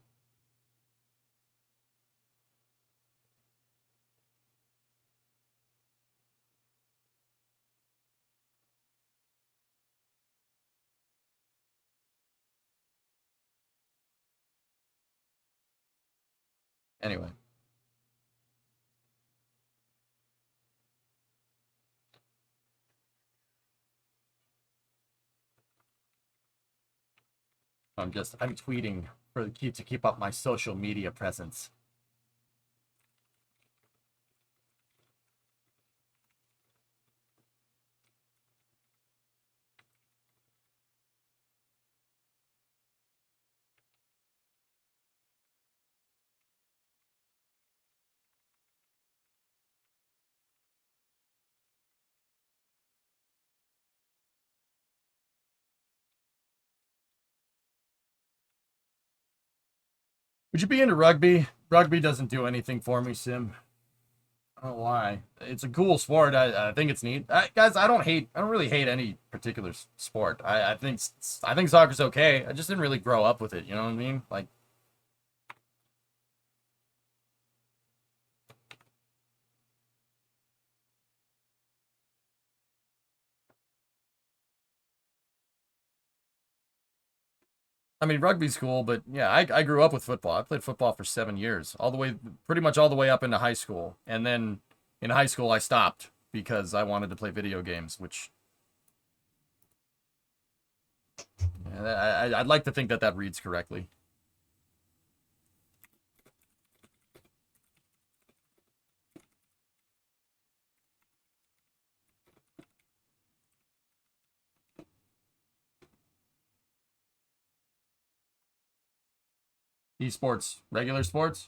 Anyway. I'm tweeting to keep up my social media presence. Would you be into rugby? Rugby doesn't do anything for me, Sim. I don't know why. It's a cool sport. I think it's neat. Guys, I don't really hate any particular sport. I think soccer's okay. I just didn't really grow up with it. You know what I mean? Like, I mean, rugby's cool, but yeah, I grew up with football. I played football for 7 years, pretty much all the way up into high school. And then in high school, I stopped because I wanted to play video games, which I'd like to think that reads correctly. Esports, regular sports.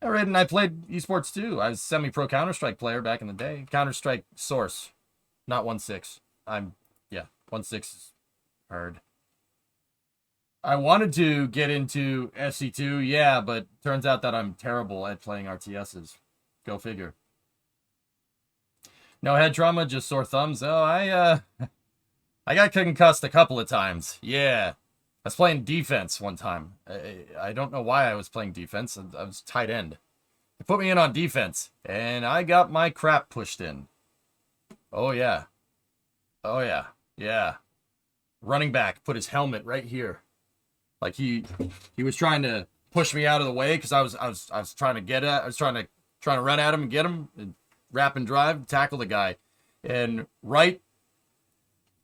All right, and I played esports too. I was semi-pro Counter-Strike player back in the day. Counter-Strike Source, not 1.6. Yeah, 1.6 is hard. I wanted to get into SC2, yeah, but turns out that I'm terrible at playing RTSs. Go figure. No head trauma, just sore thumbs. Oh, I got concussed a couple of times. Yeah. I was playing defense one time. I don't know why I was playing defense. I was tight end. They put me in on defense, and I got my crap pushed in. Oh, yeah. Oh, yeah. Yeah. Running back put his helmet right here. Like he was trying to push me out of the way because I was trying to get at, I was trying to run at him and get him and wrap and drive, tackle the guy. And right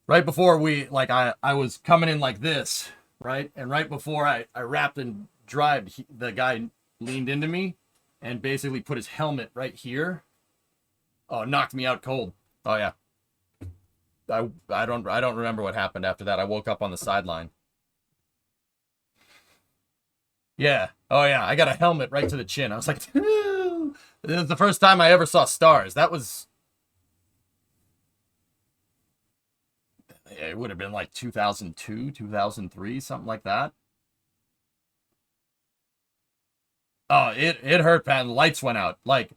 before I was coming in like this, right? And right before I wrapped and drived, the guy leaned into me and basically put his helmet right here. Oh, knocked me out cold. Oh yeah. I don't remember what happened after that. I woke up on the sideline. Yeah. Oh yeah. I got a helmet right to the chin. I was like, this is the first time I ever saw stars. That was, it would have been like 2002, 2003, something like that. Oh, it hurt, man. The lights went out. Like,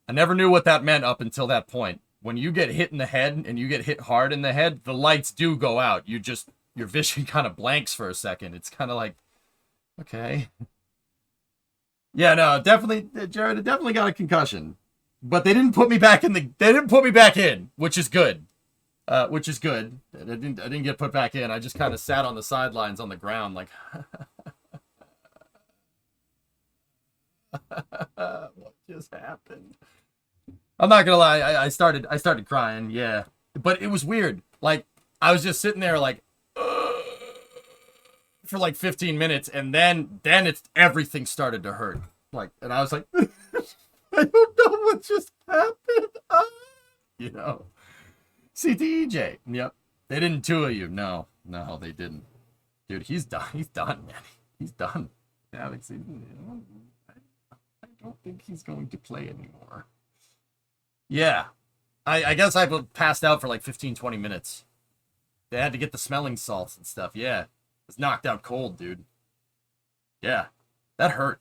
I never knew what that meant up until that point. When you get hit in the head and you get hit hard in the head, the lights do go out. Your vision kind of blanks for a second. It's kind of like, okay. Yeah, no, definitely, Jared, definitely got a concussion. But they didn't put me back in, which is good. Which is good. I didn't get put back in. I just kind of sat on the sidelines on the ground like what just happened? I'm not gonna lie, I started crying, yeah. But it was weird. Like, I was just sitting there like for like 15 minutes, and then everything started to hurt. Like, and I was like, I don't know what just happened. You know. CTEJ. Yep. They didn't tour you. No, they didn't. Dude, he's done. He's done, man. He's done. Alex, I don't think he's going to play anymore. Yeah. I guess I passed out for like 15, 20 minutes. They had to get the smelling salts and stuff. Yeah. I was knocked out cold, dude. Yeah. That hurt.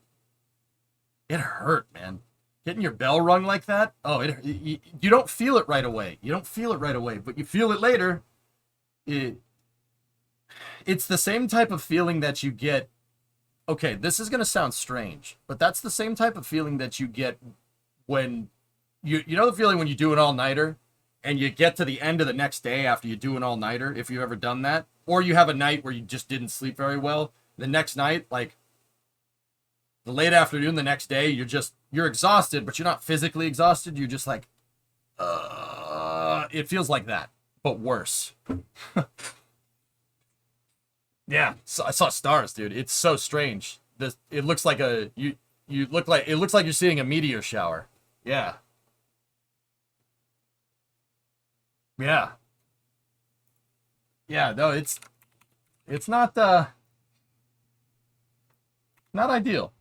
It hurt, man. Getting your bell rung like that? Oh, you don't feel it right away. But you feel it later. It's the same type of feeling that you get. Okay, this is going to sound strange, but that's the same type of feeling that you get when you know the feeling when you do an all-nighter and you get to the end of the next day after you do an all-nighter, if you've ever done that, or you have a night where you just didn't sleep very well. The next night, like the late afternoon, the next day, you're exhausted, but you're not physically exhausted. You're just like, it feels like that, but worse. Yeah, so I saw stars, dude. It's so strange. It looks like it looks like you're seeing a meteor shower. Yeah. Yeah. Yeah, no, it's not ideal.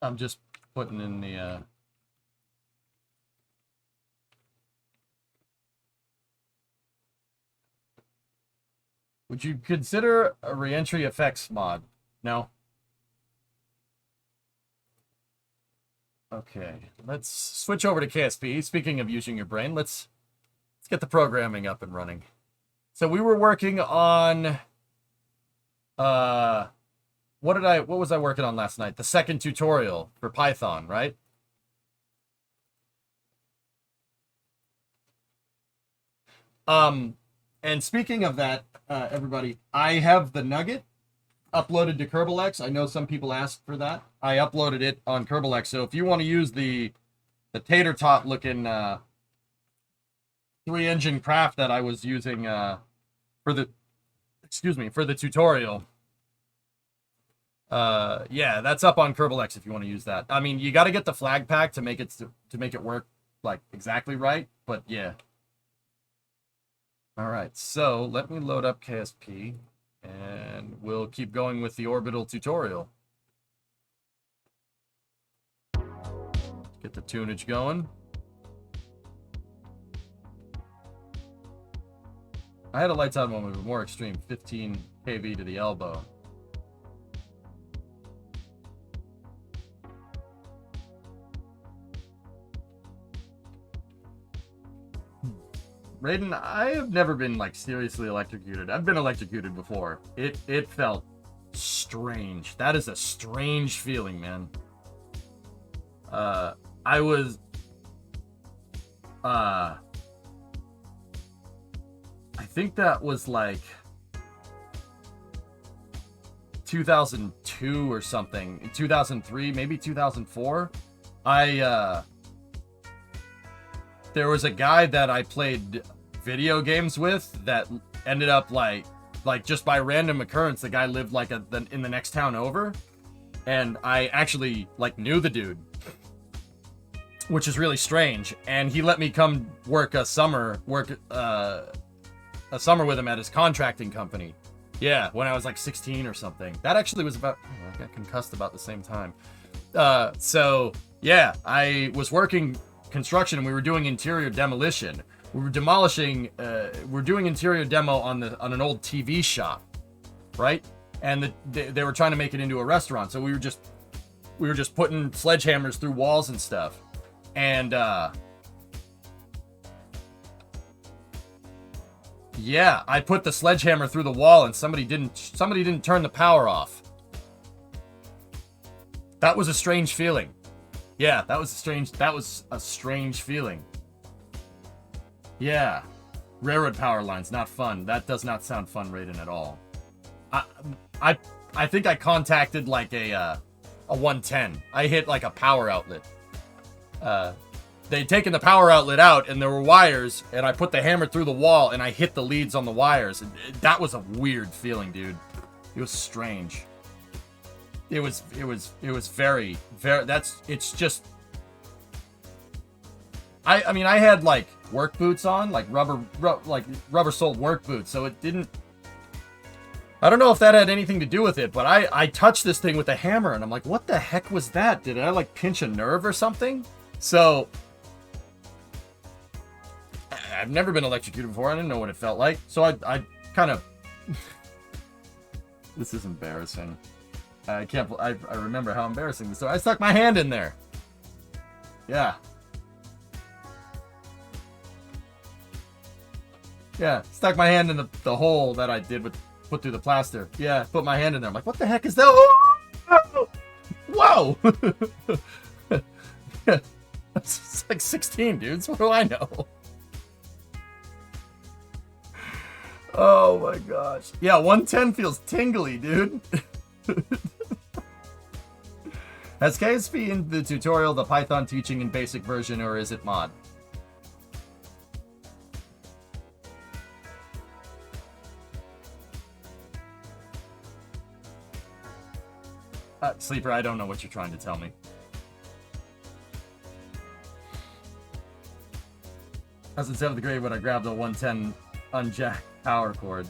I'm just putting in the... Would you consider a reentry effects mod? No? Okay, let's switch over to KSP. Speaking of using your brain, let's get the programming up and running. So we were working on... what was I working on last night? The second tutorial for Python, right? And speaking of that, everybody, I have the nugget uploaded to KerbalX. I know some people asked for that. I uploaded it on KerbalX. So if you want to use the tater tot looking 3-engine craft that I was using for the tutorial, yeah, that's up on KerbalX if you want to use that. I mean, you got to get the flag pack to make it work like exactly right, but yeah. All right, so let me load up KSP, and we'll keep going with the orbital tutorial. Get the tunage going. I had a lights out moment, but more extreme, 15 kV to the elbow. Raiden, I have never been like seriously electrocuted. I've been electrocuted before. It felt strange. That is a strange feeling, man. I was I think that was like 2002 or something. 2003, maybe 2004. There was a guy that I played video games with that ended up like just by random occurrence, the guy lived like in the next town over, and I actually like knew the dude, which is really strange. And he let me come work a summer with him at his contracting company. Yeah, when I was like 16 or something. That actually was about, I got concussed about the same time. So yeah, I was working construction and we were doing interior demolition. We were demolishing, we're doing interior demo on an old TV shop, right? And they were trying to make it into a restaurant. So we were just putting sledgehammers through walls and stuff. And yeah, I put the sledgehammer through the wall and somebody didn't turn the power off. That was a strange feeling. Yeah, that was a strange feeling. Yeah. Railroad power lines, not fun. That does not sound fun, Raiden, at all. I think I contacted like a 110. I hit like a power outlet. They'd taken the power outlet out and there were wires, and I put the hammer through the wall and I hit the leads on the wires. That was a weird feeling, dude. It was strange. It was very, it's just, I mean, I had like work boots on, like rubber soled work boots. So it didn't, I don't know if that had anything to do with it, but I touched this thing with a hammer and I'm like, what the heck was that? Did I like pinch a nerve or something? So I've never been electrocuted before. I didn't know what it felt like. So I kind of, this is embarrassing. I remember how embarrassing this was. I stuck my hand in there. Yeah. Yeah, stuck my hand in the hole that I did put through the plaster. Yeah, put my hand in there. I'm like, what the heck is that? Whoa! It's like 16 dudes. What do I know? Oh my gosh. Yeah, 110 feels tingly, dude. Has KSP in the tutorial the Python teaching in basic version, or is it mod? Sleeper, I don't know what you're trying to tell me. I was in 7th grade when I grabbed a 110 unjacked power cord.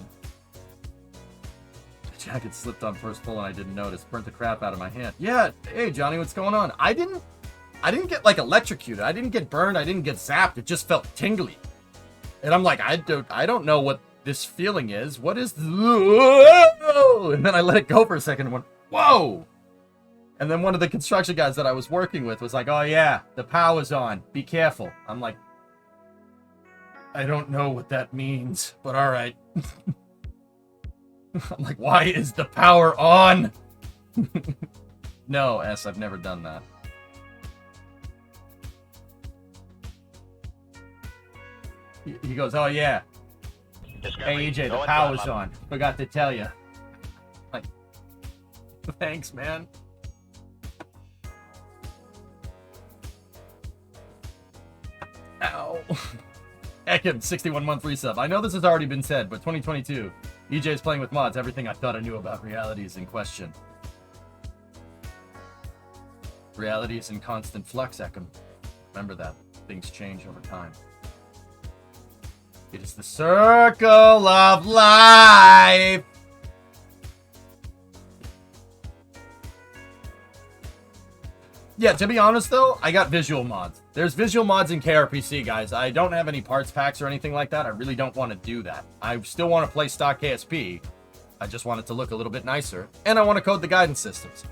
jacket slipped on first pull and I didn't notice. Burnt the crap out of my hand. Yeah, hey Johnny, what's going on? I didn't get like electrocuted. I didn't get burned. I didn't get zapped. It just felt tingly. And I'm like, I don't know what this feeling is. What is this? And then I let it go for a second and went, whoa! And then one of the construction guys that I was working with was like, oh yeah, the power's on. Be careful. I'm like, I don't know what that means, but all right. I'm like, why is the power on? No, S, I've never done that. He goes, oh yeah. Hey EJ, the power's on. Forgot to tell you. Like, thanks, man. Ow. Ekim, 61-month resub. I know this has already been said, but 2022. EJ is playing with mods. Everything I thought I knew about reality is in question. Reality is in constant flux, Ekim. Remember that. Things change over time. It is the circle of life. Yeah, to be honest though, I got visual mods. There's visual mods in KRPC, guys. I don't have any parts packs or anything like that. I really don't want to do that. I still want to play stock KSP. I just want it to look a little bit nicer. And I want to code the guidance systems.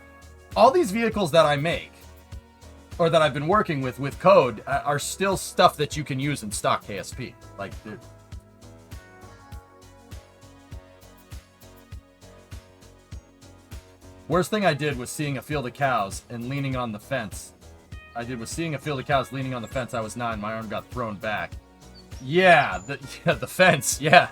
All these vehicles that I make, or that I've been working with code, are still stuff that you can use in stock KSP. Like, worst thing I did was seeing a field of cows and leaning on the fence. I was 9. My arm got thrown back. Yeah, the fence. Yeah.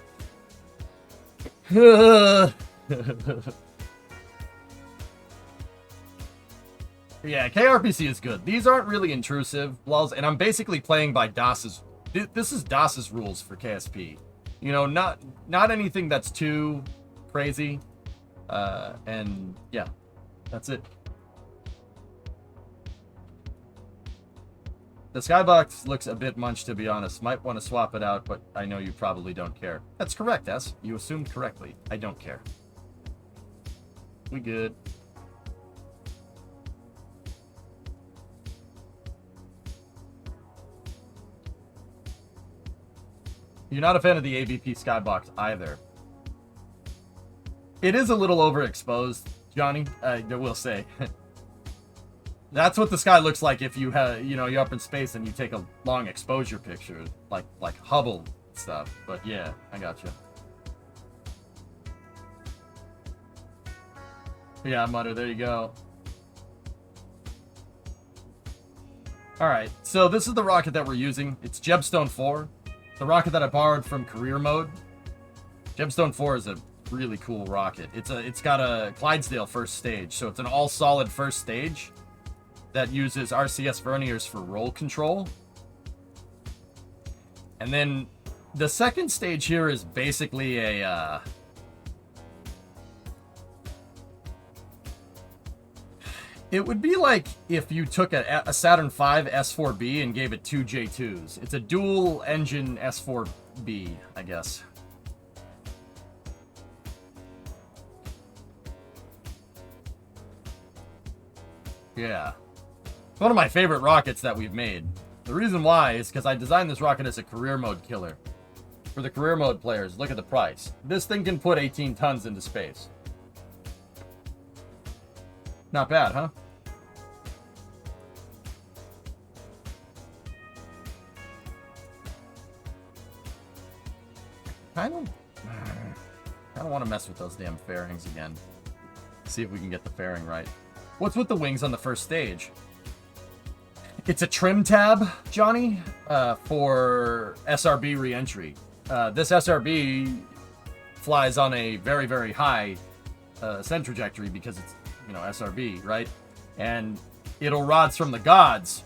Yeah, KRPC is good. These aren't really intrusive, and I'm basically playing by DOS's. This is DOS's rules for KSP. You know, not anything that's too crazy. And yeah, that's it. The skybox looks a bit munched, to be honest. Might want to swap it out, but I know you probably don't care. That's correct, S. You assumed correctly. I don't care. We good. You're not a fan of the AVP skybox either. It is a little overexposed, Johnny. I will say. That's what the sky looks like if you have, you're up in space and you take a long exposure picture, like Hubble stuff. But yeah, I got you. Yeah, Mutter, there you go. All right, so this is the rocket that we're using. It's Gemstone 4, the rocket that I borrowed from career mode. Gemstone 4 is a really cool rocket. It's got a Clydesdale first stage, so it's an all solid first stage that uses RCS verniers for roll control. And then the second stage here is basically a it would be like if you took a Saturn V S4B and gave it 2 J2s. It's a dual engine S4B, I guess. Yeah. It's one of my favorite rockets that we've made. The reason why is because I designed this rocket as a career mode killer. For the career mode players, look at the price. This thing can put 18 tons into space. Not bad, huh? I don't want to mess with those damn fairings again. See if we can get the fairing right. What's with the wings on the first stage? It's a trim tab, Johnny, for SRB reentry. This SRB flies on a very, very high ascent trajectory because it's, SRB, right? And it'll rods from the gods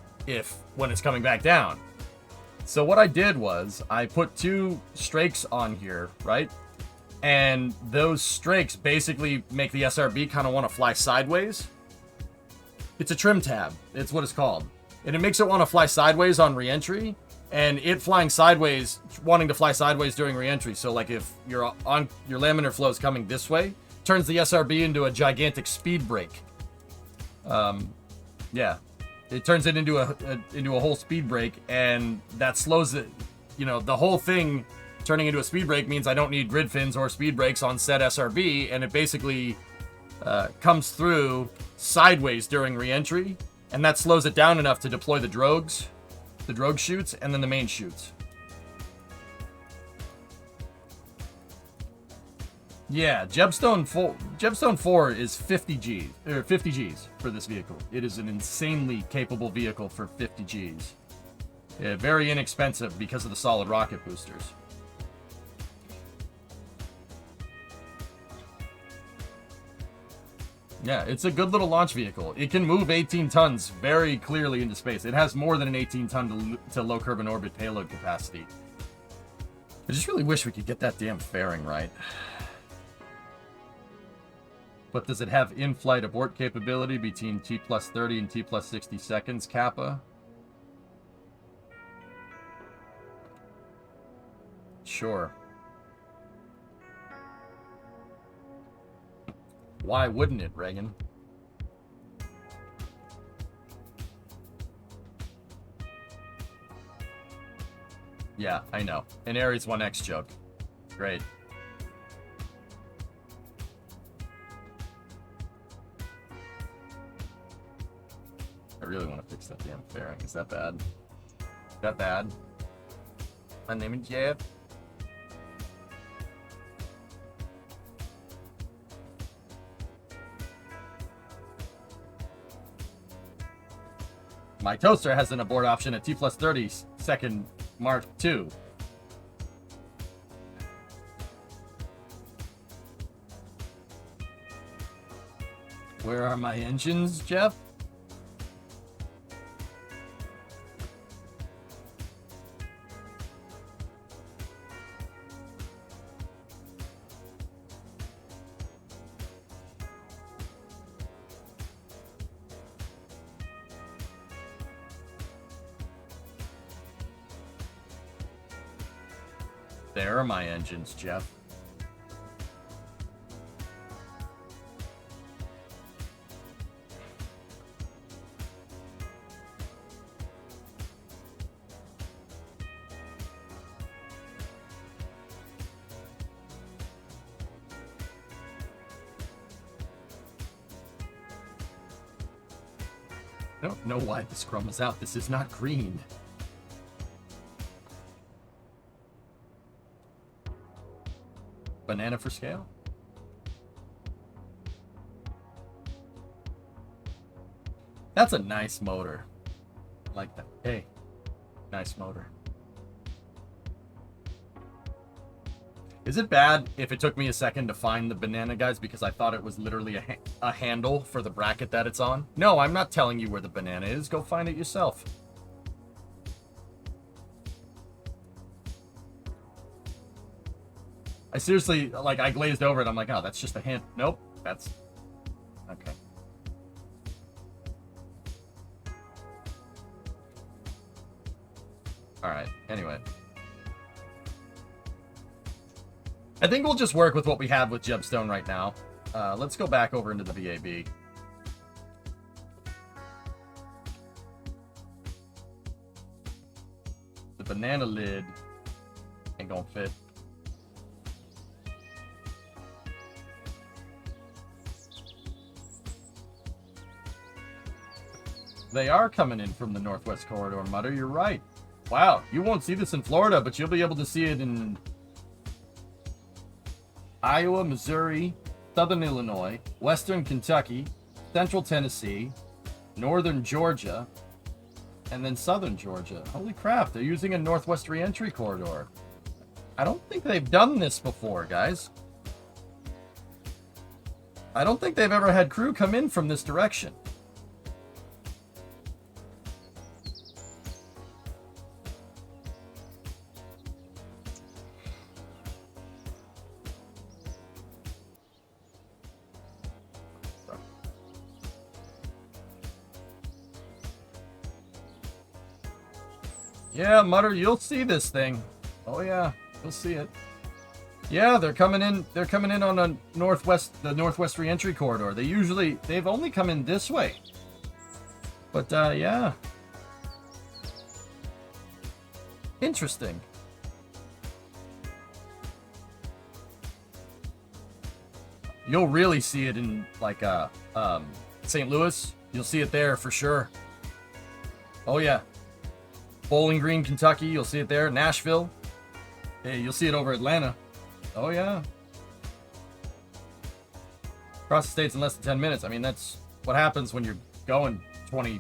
when it's coming back down. So what I did was I put 2 strakes on here, right? And those strakes basically make the SRB kind of want to fly sideways. It's a trim tab. It's what it's called. And it makes it want to fly sideways on reentry, and it flying sideways, wanting to fly sideways during reentry. So like if you're on your laminar flow is coming this way, turns the SRB into a gigantic speed brake. Yeah, it turns it into a whole speed brake, and that slows it. You know, the whole thing turning into a speed brake means I don't need grid fins or speed brakes on said SRB, and it basically comes through sideways during re-entry, and that slows it down enough to deploy the drogue chutes, and then the main chutes. Yeah, Jebstone 4 is 50 Gs for this vehicle. It is an insanely capable vehicle for 50 Gs. Very inexpensive because of the solid rocket boosters. Yeah, it's a good little launch vehicle. It can move 18 tons very clearly into space. It has more than an 18-ton to low curb and orbit payload capacity. I just really wish we could get that damn fairing right. But does it have in-flight abort capability between T plus 30 and T plus 60 seconds, Kappa? Sure. Why wouldn't it, Reagan? Yeah, I know. An Ares 1X joke. Great. I really want to fix that damn fairing. Is that bad? Is that bad? My name is Jeff. My toaster has an abort option at T plus 30 second Mark II. Where are my engines, Jeff? There are my engines, Jeff. I don't know why this scrum is out. This is not green. Banana for scale? That's a nice motor. I like that. Hey, nice motor. Is it bad if it took me a second to find the banana, guys, because I thought it was literally a handle for the bracket that it's on? No, I'm not telling you where the banana is. Go find it yourself. I seriously, like, I glazed over it. I'm like, oh, that's just a hint. Nope, that's... Okay. Alright, anyway. I think we'll just work with what we have with Jebstone right now. Let's go back over into the VAB. The banana lid ain't gonna fit. They are coming in from the Northwest Corridor, Mutter. You're right. Wow, you won't see this in Florida, but you'll be able to see it in Iowa, Missouri, Southern Illinois, Western Kentucky, Central Tennessee, Northern Georgia, and then Southern Georgia. Holy crap, they're using a Northwest Reentry Corridor. I don't think they've done this before, guys. I don't think they've ever had crew come in from this direction. Yeah, Mutter, you'll see this thing. Oh yeah, you'll see it. Yeah, they're coming in. They're coming in on the northwest reentry corridor. They've only come in this way. But yeah, interesting. You'll really see it in like St. Louis. You'll see it there for sure. Oh yeah, Bowling Green, Kentucky. You'll see it there. Nashville. Hey, you'll see it over Atlanta. Oh yeah. Across the states in less than 10 minutes. I mean, that's what happens when you're going 20,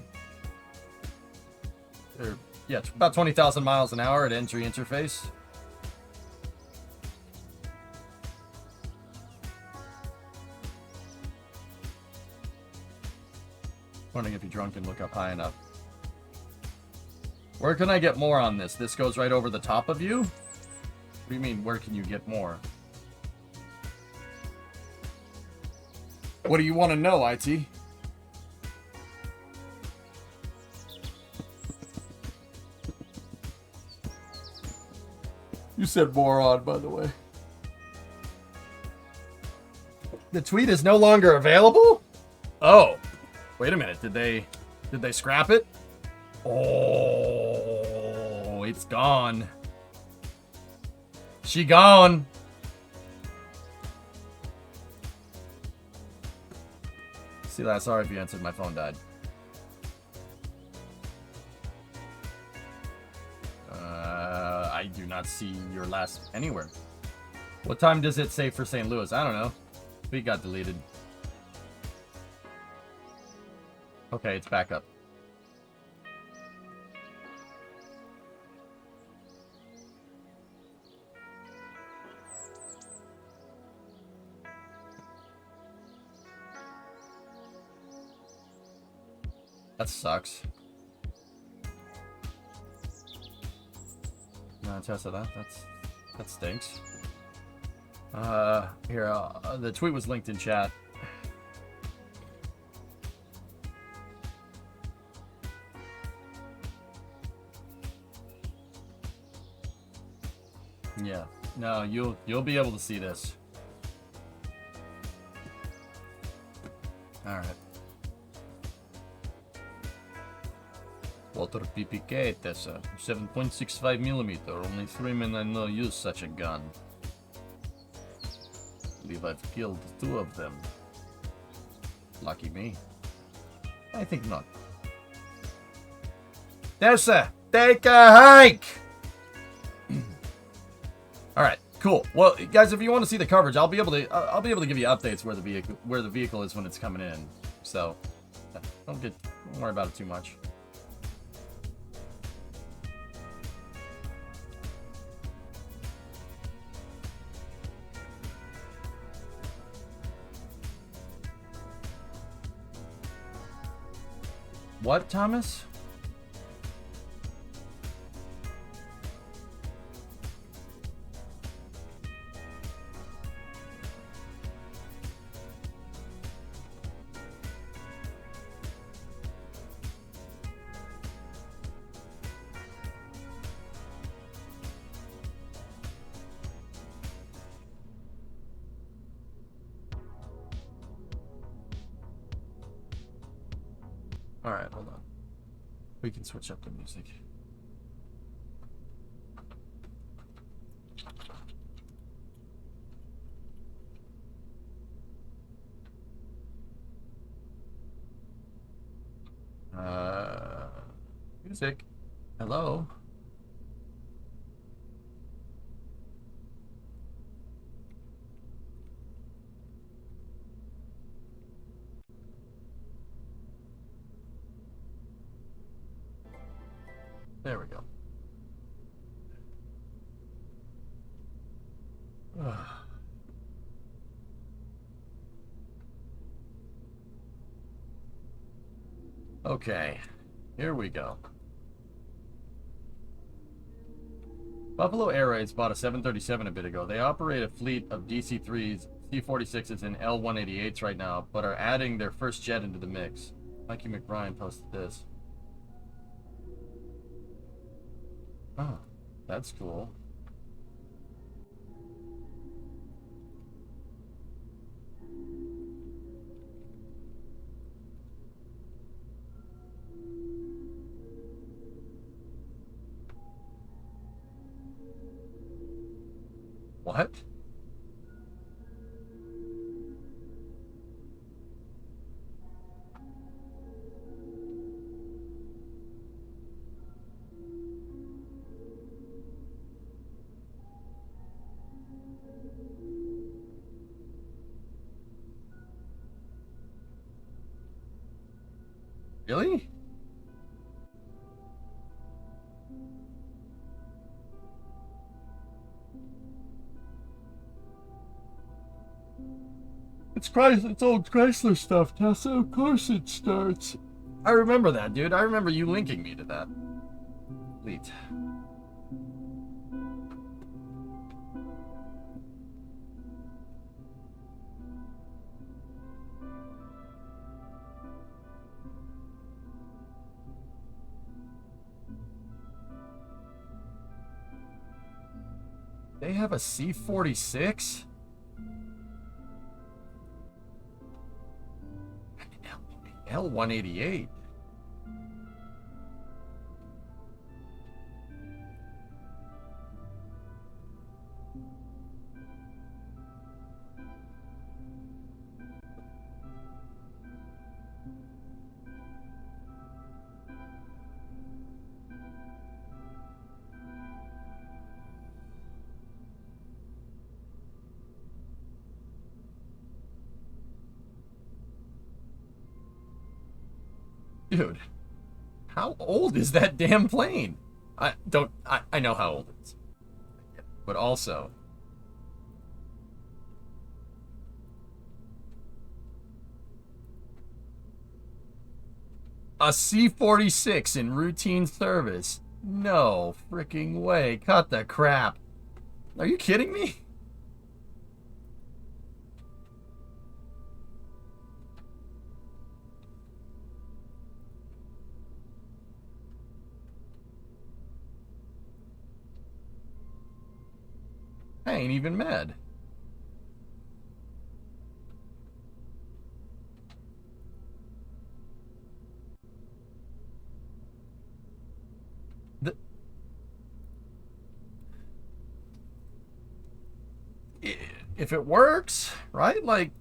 or yeah, about 20,000 miles an hour at entry interface. Wondering if you're drunk and look up high enough. Where can I get more on this? This goes right over the top of you? What do you mean, where can you get more? What do you want to know, IT? You said moron, by the way. The tweet is no longer available? Oh. Wait a minute. Did they scrap it? Oh, it's gone. She gone. See that? Sorry if you answered. My phone died. I do not see your last anywhere. What time does it say for St. Louis? I don't know. We got deleted. Okay, it's back up. That sucks. No, Tessa, that stinks. Here, the tweet was linked in chat. Yeah. No, you'll be able to see this. All right. Walter PPK, Tessa. 7.65 millimeter. Only 3 men I know use such a gun. Believe I've killed 2 of them. Lucky me. I think not. Tessa, take a hike! All right, cool. Well, guys, if you want to see the coverage, I'll be able to give you updates where the vehicle is when it's coming in. So, don't worry about it too much. What, Thomas? All right, hold on. We can switch up the music. Music. Hello. There we go. Okay, here we go. Buffalo Air Raids bought a 737 a bit ago. They operate a fleet of DC-3s, C-46s, and L-188s right now, but are adding their first jet into the mix. Mikey McBrien posted this. Oh, that's cool. What? Really? It's Chrysler. It's old Chrysler stuff, Tessa. Of course it starts. I remember that, dude. I remember you linking me to that. Elite. They have a C-46? L-188. Dude, how old is that damn plane? I know how old it is. But also, a C-46 in routine service? No freaking way. Cut the crap. Are you kidding me? I ain't even mad. If it works, right? Like,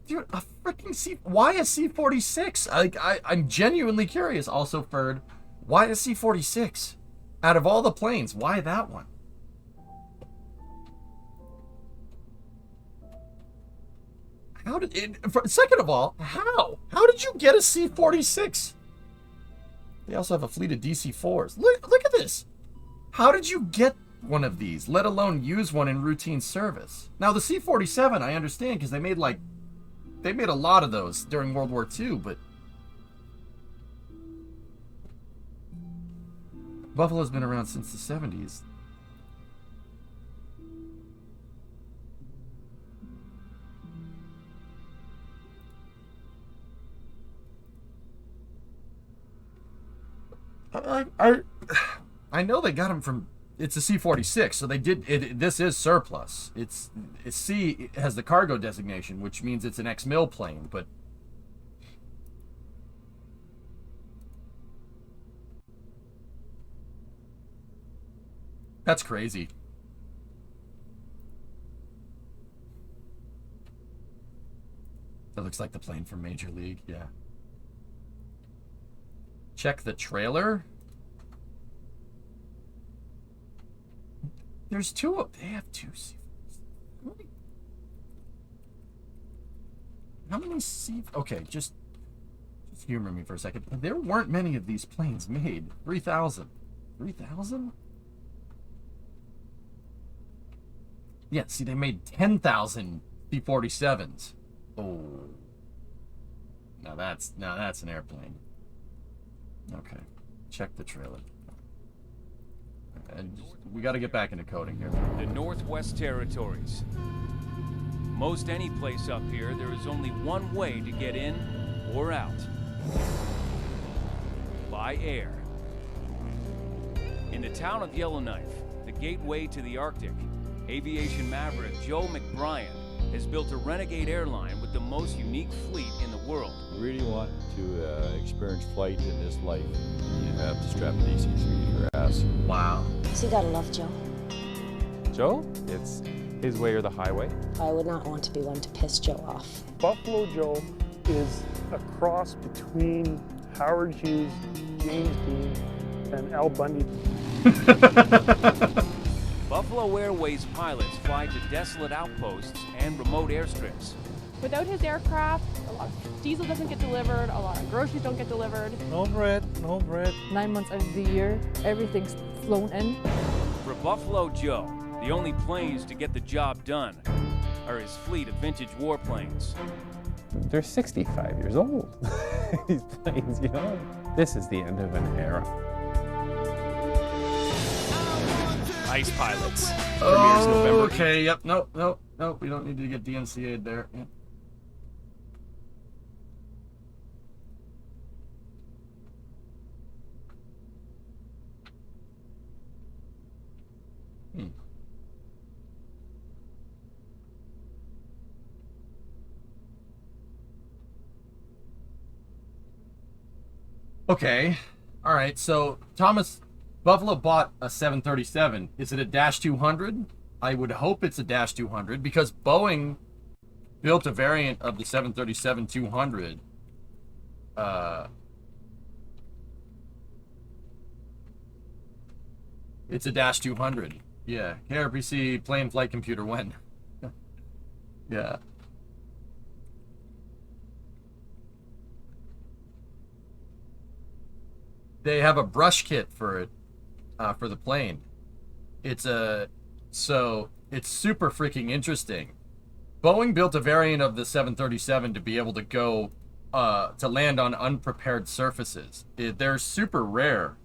dude, a freaking C. Why a C-46? I'm genuinely curious. Also, Ferd, why a C-46? Out of all the planes, why that one? How did it? Second of all, how? How did you get a C-46? They also have a fleet of DC-4s. Look at this. How did you get one of these, let alone use one in routine service? Now, the C-47, I understand, because they made a lot of those during World War II, but Buffalo's been around since the 70s. I know they got them from. It's a C-46, so they did. This is surplus. It's C. It has the cargo designation, which means it's an ex-mil plane, but. That's crazy. That looks like the plane from Major League, yeah. Check the trailer. There's two of. They have two C. How many C? Okay, just humor me for a second. There weren't many of these planes made. 3,000. 3,000? Yeah, see, they made 10,000 C-47s. Oh. Now that's an airplane. Okay. Check the trailer. And we got to get back into coding here. The Northwest Territories. Most any place up here, there is only one way to get in or out. By air. In the town of Yellowknife, the gateway to the Arctic, aviation maverick Joe McBrien has built a renegade airline with the most unique fleet in the world. Really want to experience flight in this life, you have to strap DC-3 to your ass. Wow. So you gotta love Joe. Joe, it's his way or the highway. I would not want to be one to piss Joe off. Buffalo Joe is a cross between Howard Hughes, James Dean, and Al Bundy. Buffalo Airways pilots fly to desolate outposts and remote airstrips. Without his aircraft, a lot of diesel doesn't get delivered, a lot of groceries don't get delivered. No bread, no bread. 9 months out of the year, everything's flown in. For Buffalo Joe, the only planes to get the job done are his fleet of vintage warplanes. They're 65 years old, these planes, you know? This is the end of an era. Ice Pilots. Premieres November. Okay, yep, nope, we don't need to get DNCA'd there. Yep. Okay, all right, so Buffalo bought a 737. Is it a Dash 200? I would hope it's a Dash 200 because Boeing built a variant of the 737-200. It's a Dash 200. Yeah, KRPC plane flight computer when? Yeah. They have a brush kit for it, for the plane. It's super freaking interesting. Boeing built a variant of the 737 to be able to go, to land on unprepared surfaces. They're super rare,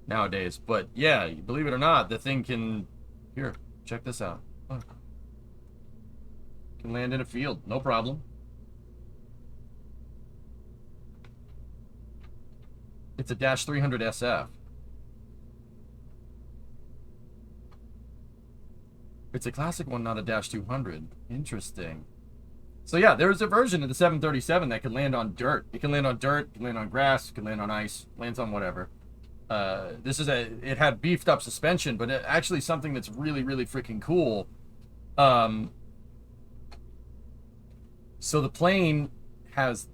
nowadays. But yeah, believe it or not, the thing can, here, check this out. Look. Can land in a field, no problem. It's a Dash 300 SF. It's a classic one, not a Dash 200. Interesting. So yeah, there's a version of the 737 that can land on dirt. It can land on dirt, it can land on grass, it can land on ice, lands on whatever. It had beefed up suspension, but actually something that's really, really freaking cool. So the plane has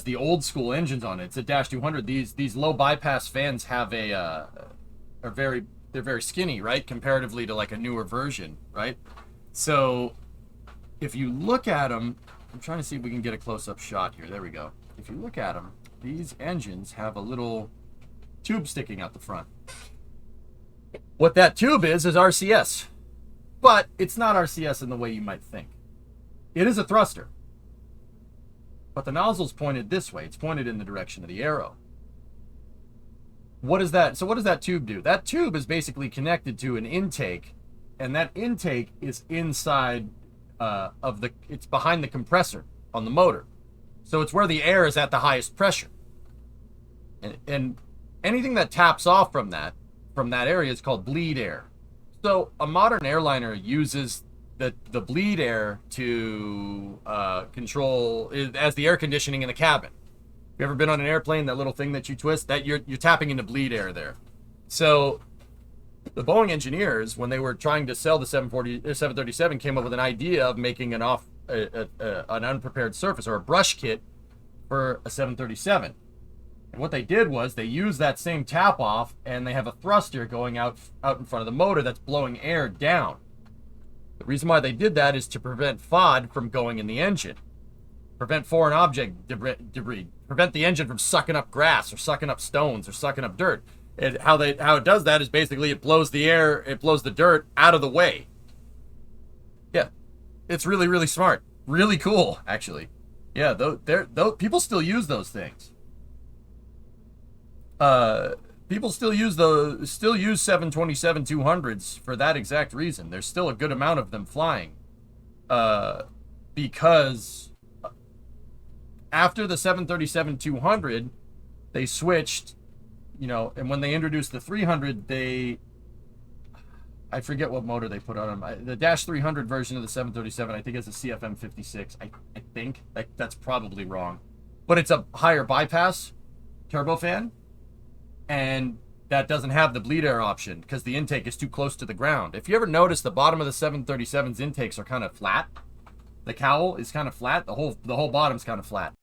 the old school engines on it. It's a Dash 200. These low bypass fans have they're very skinny, right? Comparatively to like a newer version, right? So if you look at them, I'm trying to see if we can get a close-up shot here. There we go. If you look at them, these engines have a little tube sticking out the front. What that tube is RCS. But it's not RCS in the way you might think. It is a thruster. But the nozzle's pointed this way. It's pointed in the direction of the arrow. What is that? So what does that tube do? That tube is basically connected to an intake, and that intake is inside it's behind the compressor on the motor. So it's where the air is at the highest pressure. And anything that taps off from that area is called bleed air. So a modern airliner uses the bleed air to control as the air conditioning in the cabin. You ever been on an airplane, that little thing that you twist, that you're tapping into bleed air there. So the Boeing engineers, when they were trying to sell the 737, came up with an idea of making an unprepared surface or a brush kit for a 737. And what they did was they used that same tap off, and they have a thruster going out in front of the motor that's blowing air down. The reason why they did that is to prevent FOD from going in the engine. Prevent foreign object debris. Prevent the engine from sucking up grass or sucking up stones or sucking up dirt. And how it does that is basically it blows the dirt out of the way. Yeah. It's really, really smart. Really cool, actually. Yeah, people still use those things. People still use 727-200s for that exact reason. There's still a good amount of them flying. Because after the 737-200, they switched, and when they introduced the 300, I forget what motor they put on them. The Dash 300 version of the 737, I think it's a CFM56. I think. That's probably wrong. But it's a higher bypass turbofan. And that doesn't have the bleed air option because the intake is too close to the ground. If you ever notice, the bottom of the 737's intakes are kind of flat. The cowl is kind of flat. The whole bottom's kind of flat.